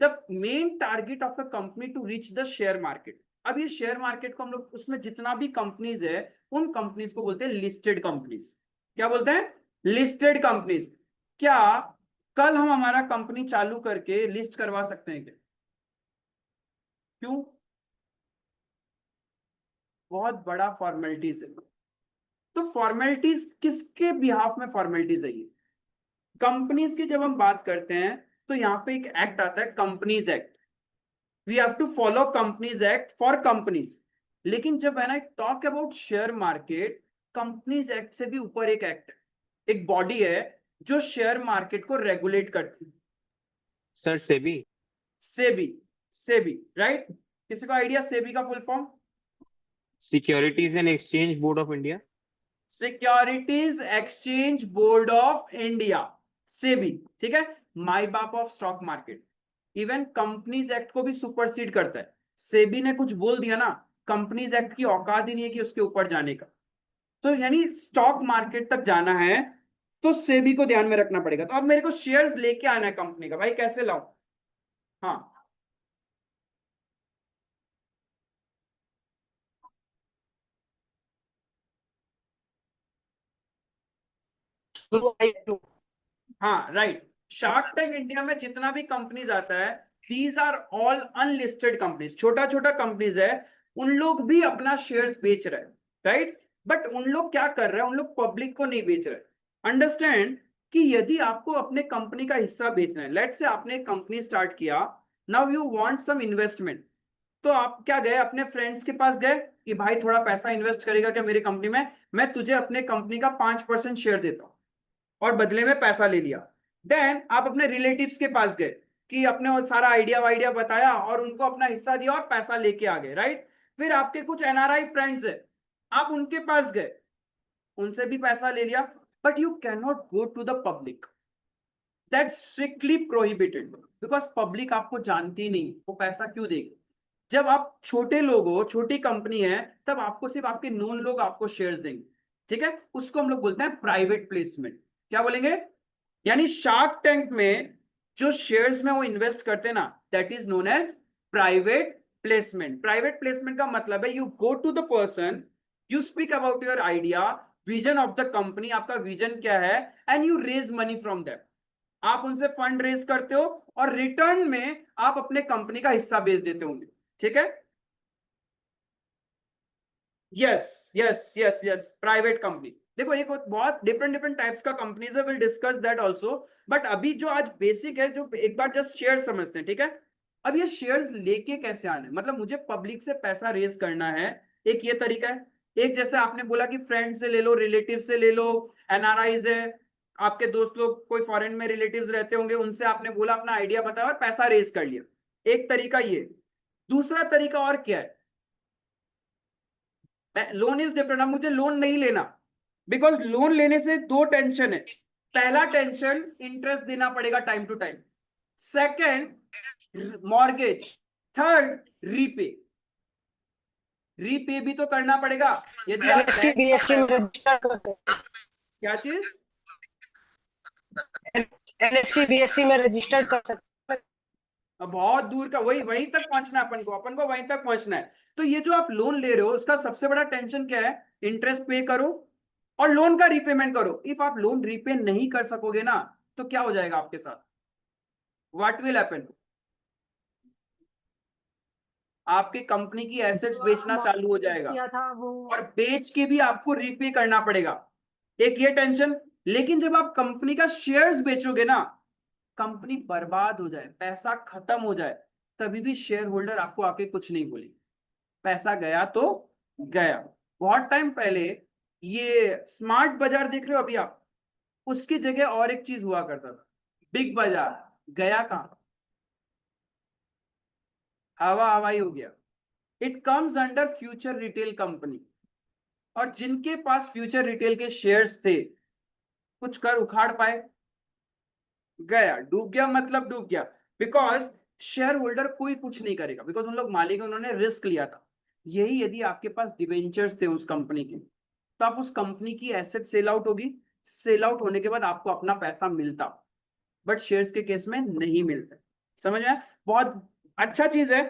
the main target of a company to reach the share market. अब ये शेयर मार्केट को हम लोग, उसमें जितना भी कंपनीज है उन कंपनीज को बोलते हैं लिस्टेड कंपनीज। क्या बोलते हैं? Listed companies. क्या कल हम हमारा कंपनी चालू करके लिस्ट करवा सकते हैं क्या? क्यों? बहुत बड़ा फॉर्मेलिटीज है। तो फॉर्मेलिटीज किसके बिहाफ में फॉर्मेलिटीज है? ये कंपनीज की जब हम बात करते हैं तो यहाँ पे एक एक्ट आता है, companies act. We have to follow companies act for companies. लेकिन जब when I talk about share market, companies act से भी ऊपर एक एक्ट है, एक बॉडी है जो शेयर मार्केट को रेगुलेट करती है। Sir, SEBI. SEBI. SEBI, right. किसी को आइडिया सेबी का full form? Securities and Exchange Board of India. Securities exchange board of India, SEBI, ठीक है। माई बाप of stock market. Even companies act को भी सुपरसीड करता है। सेबी ने कुछ बोल दिया ना, कंपनीज एक्ट की औकात ही नहीं है कि उसके ऊपर जाने का। तो यानी स्टॉक मार्केट तक जाना है तो सेबी को ध्यान में रखना पड़ेगा। तो अब मेरे को शेयर्स लेके आना है कंपनी का, भाई कैसे लाऊं? हाँ, हाँ, राइट। शार्क टैंक इंडिया में जितना भी कंपनीज आता है, these are all unlisted companies, छोटा छोटा कंपनीज है। उन लोग भी अपना शेयर्स बेच रहे हैं, राइट। बट उन लोग क्या कर रहे हैं? उन लोग पब्लिक को नहीं बेच रहे। अंडरस्टैंड कि यदि आपको अपने कंपनी का हिस्सा बेचना है, लेट्स से आपने एक कंपनी स्टार्ट किया, now you want some investment, तो आप क्या गए? अपने फ्रेंड्स के पास गए कि भाई थोड़ा पैसा इन्वेस्ट करेगा क्या मेरी कंपनी में? मैं तुझे अपने कंपनी का 5% शेयर देता हूं, और बदले में पैसा ले लिया। देन आप अपने रिलेटिव्स के पास गए कि अपने और सारा आइडिया वाइडिया बताया और उनको अपना हिस्सा दिया और पैसा लेके आ गए, राइट। फिर आपके कुछ एनआरआई फ्रेंड्स है, आप उनके पास गए, उनसे भी पैसा ले लिया, but you can not go to the public, that's strictly prohibited. Because public आपको जानती नहीं, वो पैसा क्यों देगी? जब आप छोटे लोग हो, छोटी कंपनी है, तब आपको सिर्फ आपके नोन लोग आपको शेयर्स देंगे, ठीक है। उसको हम लोग बोलते हैं प्राइवेट प्लेसमेंट। क्या बोलेंगे? यानी शार्क टैंक में जो शेयर्स में वो इन्वेस्ट करते हैं ना, that is known as private placement. Private placement का मतलब है you go to the person, you speak about your idea, vision of the company, आपका विजन क्या है, and you raise money from that. आप उनसे फंड रेज करते हो और रिटर्न में आप अपने कंपनी का हिस्सा बेच देते होंगे, ठीक है। Yes yes yes yes, private company. देखो एक बहुत डिफरेंट डिफरेंट टाइप्स का कंपनीज है, will discuss that also. But अभी जो आज बेसिक है, जो एक बार जस्ट शेयर समझते हैं, ठीक है। अब ये शेयर्स लेके कैसे आने, मतलब मुझे पब्लिक से पैसा रेज करना है, एक ये तरीका है। एक जैसे आपने बोला कि फ्रेंड से ले लो, रिलेटिव से ले लो, एनआरआईज है, आपके दोस्त लोग कोई फॉरेन में रिलेटिव्स रहते होंगे, उनसे आपने बोला, अपना आइडिया बताया और पैसा रेज कर लिया। एक तरीका ये। दूसरा तरीका और क्या है? Loan is different. अब मुझे लोन नहीं लेना, बिकॉज लोन लेने से दो टेंशन है। पहला टेंशन, इंटरेस्ट देना पड़ेगा time to time. Second, mortgage. Third, repay. Repay भी तो करना पड़ेगा यदि आप एनएससी बैंक का बीएससी में पैसा- रजिस्टर कर सकते क्या चीज? हैं, एनएससी बीएससी में रजिस्टर कर सकते हैं। अब बहुत दूर का, वही वहीं तक पहुंचना है अपन को वहीं तक पहुंचना है। तो ये जो आप लोन ले रहे हो, उसका सबसे बड़ा टेंशन क्या है? इंटरेस्ट पे करो और लोन का रीपेमेंट करो। इफ आप लोन रीपे नहीं कर सकोगे ना, तो क्या हो जाएगा आपके साथ? What will happen? आपके कंपनी की एसेट्स बेचना चालू हो जाएगा किया था वो, और बेच के भी आपको रीपे करना पड़ेगा। एक ये टेंशन। लेकिन जब आप कंपनी का शेयर्स बेचोगे ना, कंपनी बर्बाद हो जाए, पैसा खत्म हो जाए, तभी भी शेयर होल्डर आपको आके कुछ नहीं बोले, पैसा गया तो गया। बहुत टाइम पहले ये स्मार्ट बाजार देख रहे हो अभी आप, उसकी जगह और एक चीज हुआ करता था, बिग बाजार। गया कहां? हवा हवाई हो गया। It comes under future retail company, और जिनके पास फ्यूचर रिटेल के शेयर्स थे, कुछ कर उखाड़ पाए? गया, डूब गया, मतलब डूब गया। बिकॉज शेयर होल्डर कोई कुछ नहीं करेगा, बिकॉज उन लोग मालिक हैं, उन्होंने रिस्क लिया था। यही यदि आपके पास डिवेंचर्स थे उस कंपनी के, तो आप उस कंपनी की एसेट सेल आउट होगी, सेल आउट होने के बाद आपको अपना पैसा मिलता, बट शेयर्स के केस में नहीं मिलता। समझ में आया? बहुत अच्छा चीज है,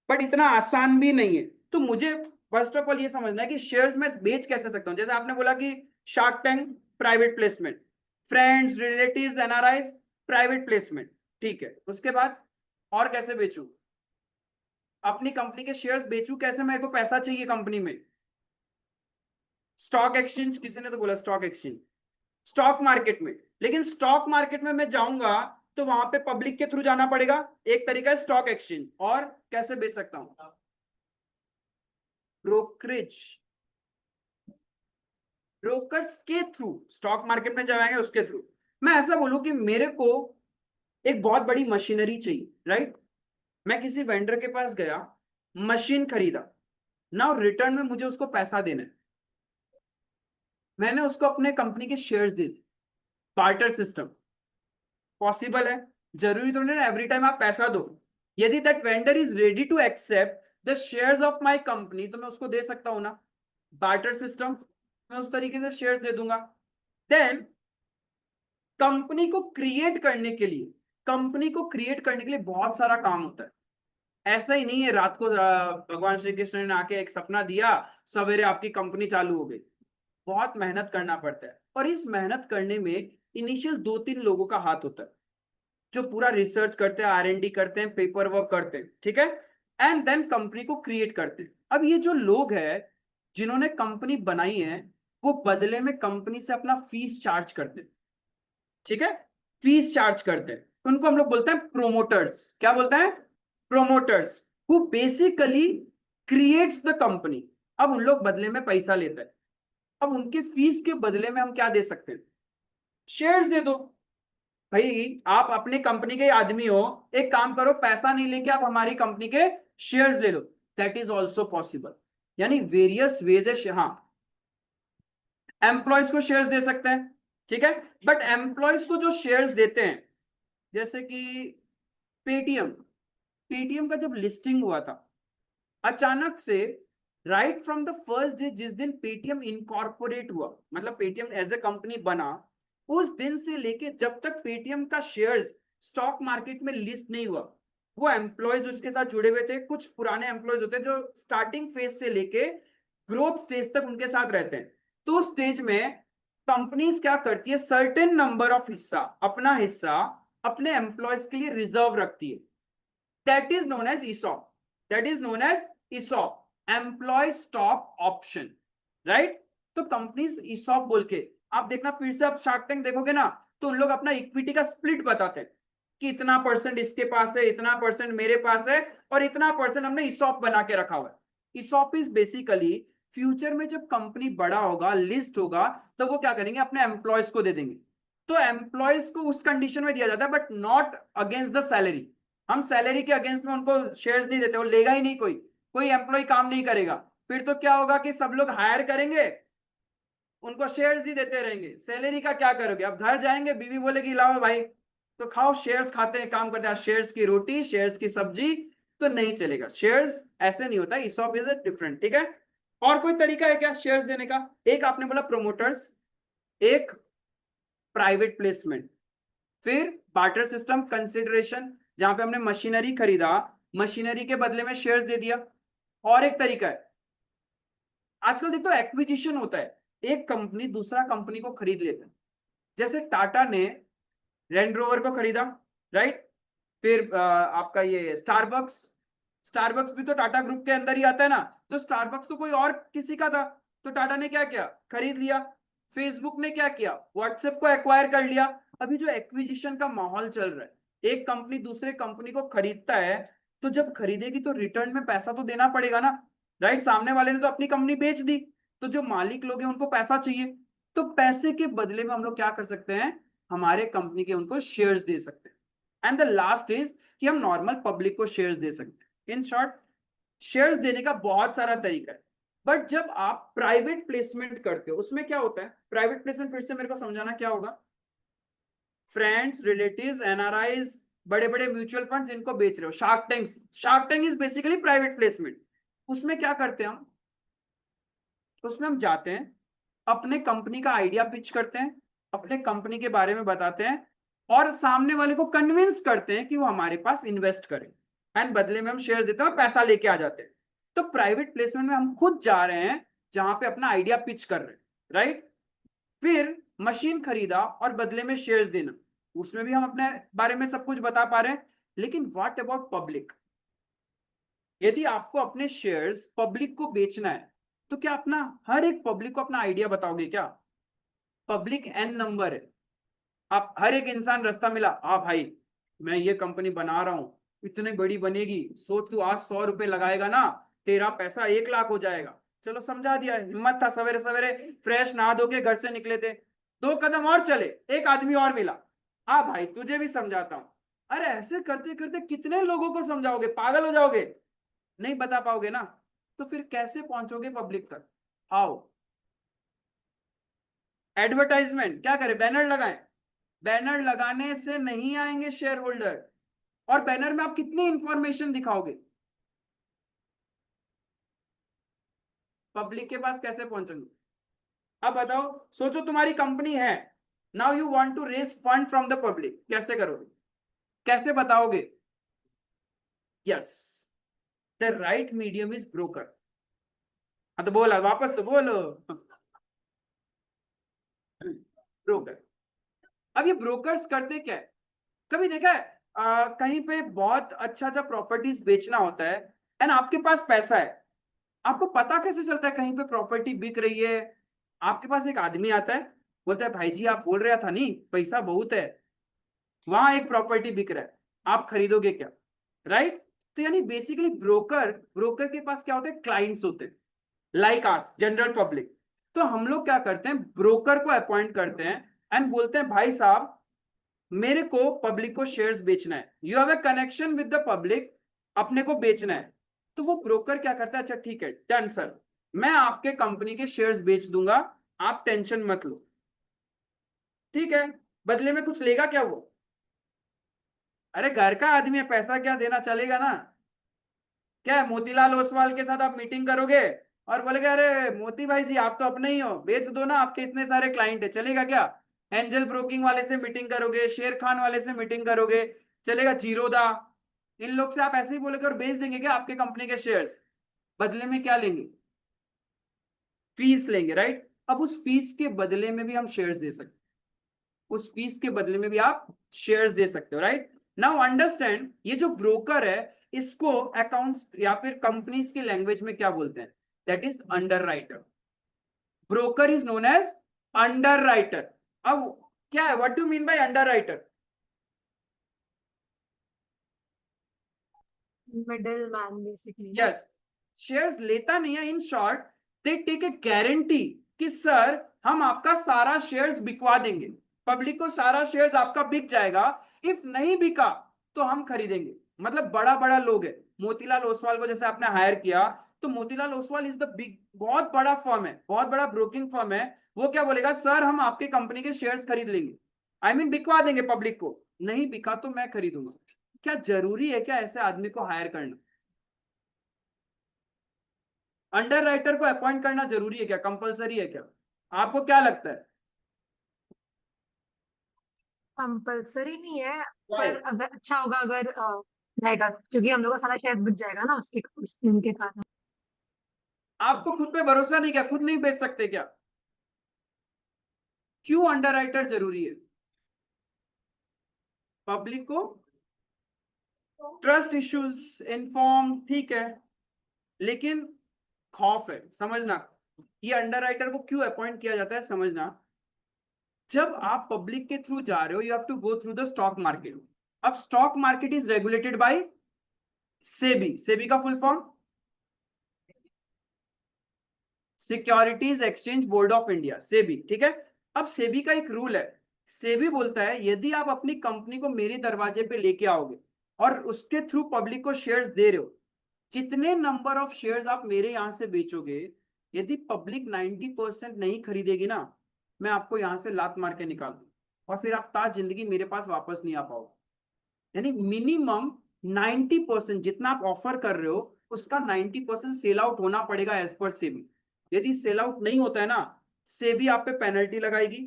बट इतना आसान भी नहीं है। तो मुझे फर्स्ट ऑफ ऑल ये समझना है कि शेयर्स में बेच कैसे सकता हूं। जैसे आपने बोला कि shark tank private placement, friends relatives NRIs private placement, ठीक है। उसके बाद और कैसे बेचूं? अपनी कंपनी के शेयर्स बेचूं कैसे? मेरे को पैसा चाहिए कंपनी में। स्टॉक एक्सचेंज, किसी ने तो बोला स्टॉक एक्सचेंज, स्टॉक मार्केट में। लेकिन स्टॉक मार्केट में मैं जाऊंगा तो वहां पे पब्लिक के थ्रू जाना पड़ेगा, एक तरीका है स्टॉक एक्सचेंज। और कैसे बेच सकता हूं? ब्रोकरेज, ब्रोकर्स के थ्रू स्टॉक मार्केट में जाएंगे, उसके थ्रू। मैं ऐसा बोलूं कि मेरे को एक बहुत बड़ी मशीनरी चाहिए, राइट? मैं किसी वेंडर के पास गया, मशीन खरीदा, नाउ रिटर्न में मुझे उसको पैसा देना है, मैंने उसको अपने कंपनी के शेयर्स दे दिए। बार्टर सिस्टम पॉसिबल है, जरूरी तो नहीं ना एवरी टाइम आप पैसा दो। यदि that vendor is ready to accept the shares of my company, तो मैं उसको दे सकता हूं ना। बार्टर सिस्टम, मैं उस तरीके से शेयर्स दे दूंगा। देन कंपनी को क्रिएट करने के लिए, कंपनी को क्रिएट करने के लिए बहुत सारा काम होता है। ऐसा ही नहीं है रात को भगवान श्री कृष्ण ने आके एक सपना दिया, सवेरे आपकी कंपनी चालू हो गई। बहुत मेहनत करना पड़ता है, और इस मेहनत करने में इनिशियल 2-3 लोगों का हाथ होता है, जो पूरा रिसर्च करते हैं, R&D करते हैं, पेपर वर्क करते हैं, ठीक है। एंड देन कंपनी को क्रिएट करते हैं। अब ये जो लोग हैं जिन्होंने कंपनी बनाई है, वो बदले में कंपनी से अपना फीस चार्ज करते हैं, ठीक है। फीस चार्ज करते हैं, उनको हम लोग बोलते हैं प्रोमोटर्स। क्या बोलते हैं? Promoters, who basically creates the company. अब उन लोग बदले में पैसा लेते हैं। अब उनके फीस के बदले में हम क्या दे सकते हैं? शेयर्स दे दो। भाई आप अपने कंपनी के आदमी हो, एक काम करो, पैसा नहीं लेके आप हमारी कंपनी के शेयर्स ले लो। That is also possible. यानी वेरियस वेज है। हाँ, एम्प्लॉयज को शेयर्स दे सकते हैं, ठीक है। बट एम्प्लॉयज को जो शेयर्स देते हैं, जैसे कि पेटीएम, पेटीएम का जब लिस्टिंग हुआ था, अचानक से right from the first day, जिस दिन पेटीएम इनकॉर्पोरेट हुआ, मतलब पेटीएम एज ए कंपनी बना, उस दिन से लेके जब तक पेटीएम का शेयर्स स्टॉक मार्केट में लिस्ट नहीं हुआ, वो एम्प्लॉयज उसके साथ जुड़े हुए थे। कुछ पुराने एम्प्लॉयज होते हैं जो स्टार्टिंग फेज से लेके ग्रोथ स्टेज तक उनके साथ रहते हैं। तो उस स्टेज में कंपनीज क्या करती है, सर्टेन नंबर ऑफ हिस्सा, अपना हिस्सा अपने एम्प्लॉयज के लिए रिजर्व रखती है। That is known as ESOP, that is known as ESOP, employ stock option, right. तो कंपनीज ESOP बोल के, आप देखना फिर से आप शार्क टैंक देखोगे ना, तो उन लोग अपना इक्विटी का स्प्लिट बताते हैं कि इतना परसेंट इसके पास है, इतना परसेंट मेरे पास है, और इतना परसेंट हमने ESOP बना के रखा हुआ है। ESOP इज बेसिकली फ्यूचर में जब कंपनी बड़ा होगा, लिस्ट होगा, तो वो क्या करेंगे, अपने एम्प्लॉयज को दे देंगे। तो एम्प्लॉयज को उस कंडीशन में दिया जाता है, but not against the salary. हम सैलरी के अगेंस्ट में उनको शेयर्स नहीं देते, वो लेगा ही नहीं, कोई एम्प्लॉय काम नहीं करेगा। फिर तो क्या होगा कि सब लोग हायर करेंगे, उनको शेयर्स ही देते रहेंगे। सैलरी का क्या करोगे? अब घर जाएंगे, बीवी बोलेगी लाओ भाई तो खाओ, शेयर्स खाते हैं, काम करते हैं, शेयर्स की रोटी, शेयर्स की सब्जी, तो नहीं चलेगा। शेयर्स ऐसे नहीं होता, ESOP इज डिफरेंट, ठीक है। और कोई तरीका है क्या शेयर्स देने का? एक आपने बोला प्रोमोटर्स, एक प्राइवेट प्लेसमेंट, फिर बार्टर सिस्टम कंसिडरेशन, जहां पे हमने मशीनरी खरीदा, मशीनरी के बदले में शेयर्स दे दिया। और एक तरीका है, आजकल देखो एक्विजिशन होता है, एक कंपनी दूसरा कंपनी को खरीद लेता है। जैसे टाटा ने लैंड रोवर को खरीदा, राइट। फिर आपका ये स्टारबक्स, स्टारबक्स भी तो टाटा ग्रुप के अंदर ही आता है ना। तो स्टारबक्स तो कोई और किसी का था, तो टाटा ने क्या किया, खरीद लिया। फेसबुक ने क्या किया, व्हाट्सएप को एक्वायर कर लिया। अभी जो एक्विजिशन का माहौल चल रहा है, एक कंपनी दूसरे कंपनी को खरीदता है, तो जब खरीदेगी तो रिटर्न में पैसा तो देना पड़ेगा ना, राइट। सामने वाले ने तो अपनी कंपनी बेच दी, तो जो मालिक लोग हैं उनको पैसा चाहिए, तो पैसे के बदले में हम लोग क्या कर सकते हैं, हमारे कंपनी के उनको शेयर्स दे सकते हैं। एंड द लास्ट इज कि हम नॉर्मल पब्लिक को शेयर्स दे सकते हैं। इन शॉर्ट, शेयर्स देने का बहुत सारा तरीका है। बट जब आप प्राइवेट प्लेसमेंट करते हो उसमें क्या होता है, प्राइवेट प्लेसमेंट फिर से मेरे को समझाना क्या होगा, फ्रेंड्स, रिलेटिव्स, एनआरआईज, बड़े बड़े म्यूचुअल फंड्स इनको बेच रहे हो, shark tank. Shark tank is basically private placement. उसमें क्या करते हैं हम, उसमें हम जाते हैं, अपने कंपनी का आइडिया पिच करते हैं, अपने कंपनी के बारे में बताते हैं, और सामने वाले को कन्विंस करते हैं कि वो हमारे पास इन्वेस्ट करे, एंड बदले में हम शेयर देते हैं और पैसा लेके आ जाते हैं। तो प्राइवेट प्लेसमेंट में हम खुद जा रहे हैं जहां पे अपना आइडिया पिच कर रहे हैं, राइट। फिर मशीन खरीदा और बदले में शेयर्स देना, उसमें भी हम अपने बारे में सब कुछ बता पा रहे हैं। लेकिन व्हाट अबाउट पब्लिक, यदि आपको अपने शेयर्स पब्लिक को बेचना है तो क्या अपना हर एक पब्लिक को अपना आइडिया बताओगे क्या? पब्लिक एन नंबर है, आप हर एक इंसान रास्ता मिला, हाँ भाई मैं ये कंपनी बना रहा हूं, इतनी बड़ी बनेगी, सोच तू आज 100 रुपए लगाएगा ना, तेरा पैसा 1 लाख हो जाएगा। चलो समझा दिया, हिम्मत था, सवेरे सवेरे फ्रेश नहा धो के घर से निकले थे, 2 कदम और चले, एक आदमी और मिला, हाँ भाई तुझे भी समझाता हूं। अरे ऐसे करते करते कितने लोगों को समझाओगे, पागल हो जाओगे, नहीं बता पाओगे ना, तो फिर कैसे पहुंचोगे पब्लिक तक? हाउ? एडवर्टाइजमेंट क्या करें, बैनर लगाएं? बैनर लगाने से नहीं आएंगे शेयर होल्डर, और बैनर में आप कितनी इंफॉर्मेशन दिखाओगे, पब्लिक के पास कैसे पहुंचोगे? अब बताओ, सोचो तुम्हारी कंपनी है, now you want to raise fund from the public, कैसे करोगे, कैसे बताओगे? Yes, the right medium is broker. हाँ तो बोला, वापस तो बोलो, ब्रोकर। अब ये ब्रोकर्स करते क्या है, कभी देखा है कहीं पे बहुत अच्छा अच्छा प्रॉपर्टीज बेचना होता है, एंड आपके पास पैसा है, आपको पता कैसे चलता है कहीं पे प्रॉपर्टी बिक रही है? आपके पास एक आदमी आता है, बोलता है भाई जी आप बोल रहा था नहीं पैसा बहुत है, वहां एक प्रॉपर्टी बिक रहा है, आप खरीदोगे क्या, राइट। तो यानी बेसिकली ब्रोकर, ब्रोकर के पास क्या होते हैं, क्लाइंट्स होते हैं, लाइक आस जनरल पब्लिक। तो हम लोग क्या करते हैं, ब्रोकर को अपॉइंट करते हैं एंड बोलते हैं भाई साहब मेरे को पब्लिक को शेयर्स बेचना है, you have a connection with the public, अपने को बेचना है। तो वो ब्रोकर क्या करता है, अच्छा ठीक है डन सर, मैं आपके कंपनी के शेयर्स बेच दूंगा, आप टेंशन मत लो, ठीक है। बदले में कुछ लेगा क्या वो? अरे घर का आदमी है, पैसा क्या देना, चलेगा ना? क्या है, मोतीलाल ओसवाल के साथ आप मीटिंग करोगे और बोलेगे अरे मोती भाई जी आप तो अपने ही हो, बेच दो ना, आपके इतने सारे क्लाइंट है, चलेगा क्या? एंजल ब्रोकिंग वाले से मीटिंग करोगे, शेर खान वाले से मीटिंग करोगे, चलेगा? जीरोदा, इन लोग से आप ऐसे ही बोलोगे और बेच देंगे क्या आपके कंपनी के शेयर्स? बदले में क्या लेंगे? फीस लेंगे, राइट। अब उस फीस के बदले में भी हम शेयर्स दे सकते, उस फीस के बदले में भी आप शेयर्स दे सकते हो, राइट। नाउ अंडरस्टैंड, ये जो ब्रोकर है इसको अकाउंट्स या फिर कंपनीज की लैंग्वेज में क्या बोलते हैं, that is underwriter. Broker is known as underwriter. अब क्या है, what do mean by underwriter? middleman basically. Yes, shares लेता नहीं है, in short they take a guarantee कि सर हम आपका सारा शेयर्स बिकवा देंगे, पब्लिक को सारा शेयर्स आपका बिक जाएगा, इफ नहीं बिका तो हम खरीदेंगे। मतलब बड़ा बड़ा लोग है, मोतीलाल ओसवाल को जैसे आपने हायर किया, तो Motilal Oswal is the big, बहुत बड़ा फर्म है, बहुत बड़ा ब्रोकिंग फर्म है, वो क्या बोलेगा, सर हम आपके कंपनी के शेयर्स खरीद लेंगे, आई मीन बिकवा देंगे पब्लिक को, नहीं बिका तो मैं खरीदूंगा। क्या जरूरी है क्या ऐसे आदमी को हायर करना? अंडरराइटर को अपॉइंट करना जरूरी है क्या, कंपलसरी है क्या? आपको क्या लगता है? कंपल्सरी नहीं है, Why? पर अगर अच्छा होगा अगर रहेगा, क्योंकि हम लोग का सारा शेयर बिक जाएगा ना उनके कारण। आपको खुद पे भरोसा नहीं क्या, खुद नहीं बेच सकते क्या? क्यों अंडरराइटर जरूरी है? पब्लिक को ट्रस्ट इश्यूज इन्फॉर्म, ठीक है, लेकिन खौफ है, समझना। ये अंडरराइटर को क्यों अपॉइंट किया जाता है, समझना। जब आप पब्लिक के थ्रू जा रहे हो, you have to go through the stock market. अब stock market is regulated by SEBI, SEBI का full form securities exchange board of India, SEBI, ठीक है। अब सेबी का एक रूल है, सेबी बोलता है यदि आप अपनी कंपनी को मेरे दरवाजे पे लेके आओगे और उसके थ्रू पब्लिक को शेयर्स दे रहे हो, जितने नंबर ऑफ शेयर्स आप मेरे यहां से बेचोगे, यदि पब्लिक 90% नहीं खरीदेगी ना, मैं आपको यहां से लात मार के निकाल दूं और फिर आप ताज जिंदगी मेरे पास वापस नहीं आ पाओगे। यानी मिनिमम 90% जितना आप ऑफर कर रहे हो उसका 90% सेल आउट होना पड़ेगा एज पर सेबी। यदि सेल आउट नहीं होता है ना, सेबी आप पे पेनल्टी लगाएगी,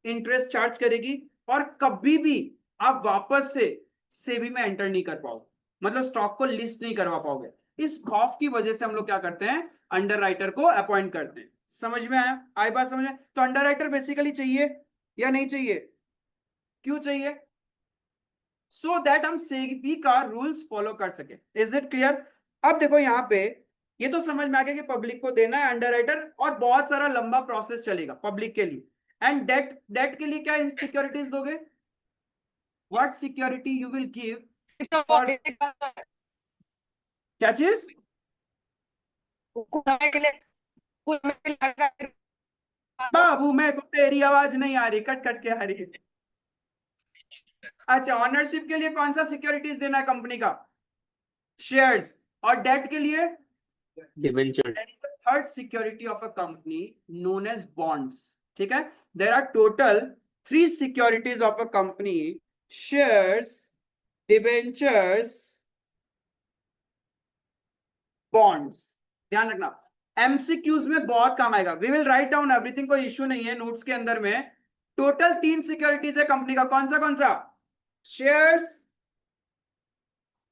इंटरेस्ट चार्ज करेगी और कभी भी आप वापस से सेबी में एंटर नहीं कर पाओगे, मतलब स्टॉक को लिस्ट नहीं करवा पाओगे। इस खौफ की वजह से हम लोग क्या करते हैं, अंडरराइटर को अपॉइंट करते हैं। समझ में आया, आई बात समझ में? तो अंडरराइटर बेसिकली चाहिए या नहीं चाहिए? क्यों चाहिए? सो दैट हम सेबी का रूल्स फॉलो कर सके। Is it clear? अब देखो यहाँ पे ये तो समझ में आ गया कि पब्लिक को देना है अंडरराइटर, और बहुत सारा लंबा प्रोसेस चलेगा पब्लिक के लिए। एंड डेट, डेट के लिए क्या सिक्योरिटीज दोगे? What security you will give for, क्या चीज? बाबू मैं को तेरी आवाज नहीं आ रही, कट कट के आ रही है। अच्छा, ऑनरशिप के लिए कौन सा सिक्योरिटीज देना है कंपनी का? शेयर्स। और डेट के लिए debenture. there is the third security of a company known as bonds, ठीक है। there are total 3 securities of a company: shares, debentures, bonds। ध्यान रखना, एमसीक्यूज में बहुत काम आएगा। We will write down everything, कोई इश्यू नहीं है नोट्स के अंदर में। टोटल 3 सिक्योरिटीज है कंपनी का, कौन सा? Shares,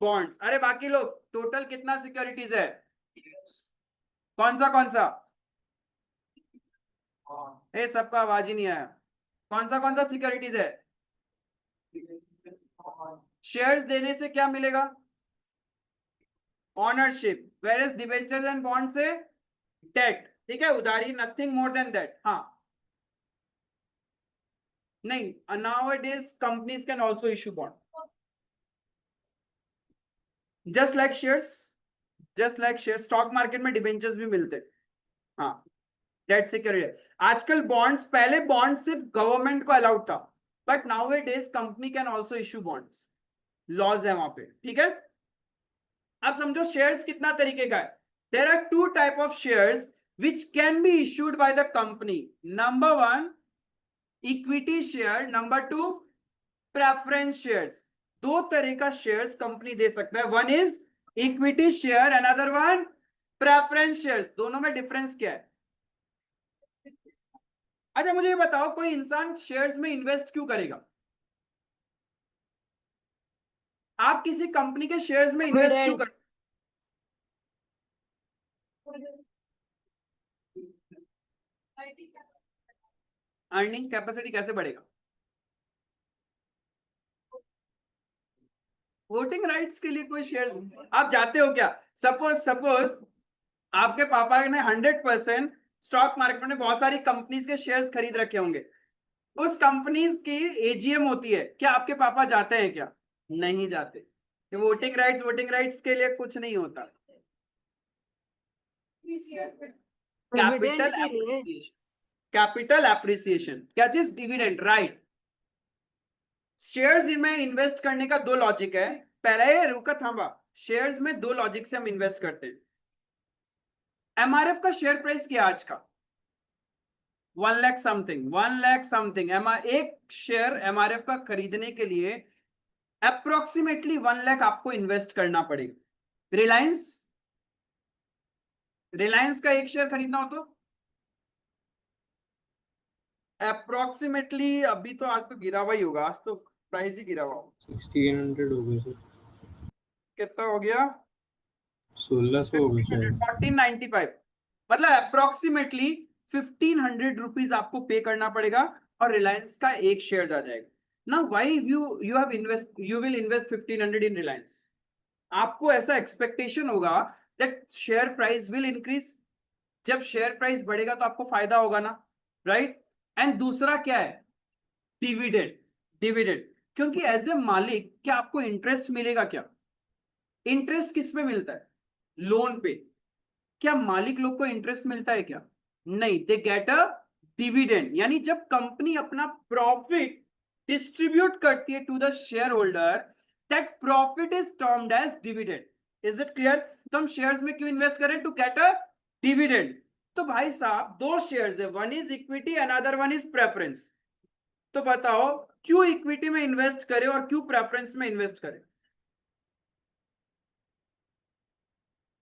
bonds. अरे बाकी लोग टोटल कितना सिक्योरिटीज है? कौन सा? ए सबका आवाज ही नहीं आया। कौन सा सिक्योरिटीज है? शेयर्स देने से क्या मिलेगा? Ownership. Where is debentures and bond से डेट, ठीक है, उधारी, नथिंग मोर देन दैट। हाँ नहीं, nowadays companies can also issue bond just like shares, stock market में डिबेंचर्स भी मिलते हैं। हाँ, डेट सिक्योरिटी। आजकल बॉन्ड्स, पहले बॉन्ड सिर्फ गवर्नमेंट को अलाउड था, but nowadays company can also issue bonds, laws है वहां पे, ठीक है। अब समझो शेयर्स कितना तरीके का है। There are 2 type of shares which can be issued by the company. Number 1 equity share, number 2 preference shares. 2 तरह का शेयर्स कंपनी दे सकता है, one is equity share, another one preference shares. दोनों में डिफरेंस क्या है? अच्छा मुझे ये बताओ, कोई इंसान शेयर्स में इन्वेस्ट क्यों करेगा? आप किसी कंपनी के शेयर्स में इन्वेस्ट क्यों कर? अर्निंग कैपेसिटी कैसे बढ़ेगा? वोटिंग राइट्स के लिए कोई शेयर्स? आप जाते हो क्या? सपोज आपके पापा ने 100% स्टॉक मार्केट में बहुत सारी कंपनीज के शेयर्स खरीद रखे होंगे, उस कंपनीज की एजीएम होती है, क्या आपके पापा जाते हैं क्या? नहीं जाते। वोटिंग राइट्स के लिए कुछ नहीं होता। Capital appreciation, capital appreciation. क्या चीज? Dividend, right. शेयर्स में इन्वेस्ट करने का 2 लॉजिक है। पहले रुका थांबा, शेयर्स में 2 लॉजिक से हम इन्वेस्ट करते हैं। एमआरएफ का शेयर प्राइस क्या आज का? 1 लाख समथिंग। एक शेयर एमआरएफ का खरीदने के लिए अप्रोक्सीमेटली 1 लाख आपको इन्वेस्ट करना पड़ेगा। रिलायंस का एक शेयर खरीदना हो तो अप्रोक्सीमेटली, अभी तो आज तो गिरा हुआ ही होगा, आज तो प्राइस ही गिरा हुआ होगा। 1600 हो गया सर, कितना हो गया? 1600 हो गया सर। 1495, मतलब अप्रोक्सीमेटली 1500 रुपीज आपको पे करना पड़ेगा और रिलायंस का एक शेयर आ जाएगा ना। व्हाई यू विल इन्वेस्ट 1500 इन रिलायंस? आपको ऐसा एक्सपेक्टेशन होगा that share price will increase. जब शेयर प्राइस बढ़ेगा तो आपको फायदा होगा ना, राइट। एंड दूसरा क्या है? डिविडेंड। क्योंकि एज ए मालिक क्या आपको इंटरेस्ट मिलेगा क्या? इंटरेस्ट किस पे मिलता है? लोन पे। क्या मालिक लोग को इंटरेस्ट मिलता है क्या? नहीं, दे गेट अ डिविडेंड। यानी जब कंपनी अपना प्रॉफिट डिस्ट्रीब्यूट करती है to the share holder, that profit is termed as dividend. Is it clear? तो हम शेयर्स में क्यों इन्वेस्ट करें? To get a dividend. तो भाई साहब दो शेयर्स है, one is equity, another one is preference. तो बताओ क्यों इक्विटी में इन्वेस्ट करें और क्यों प्रेफरेंस में इन्वेस्ट करें?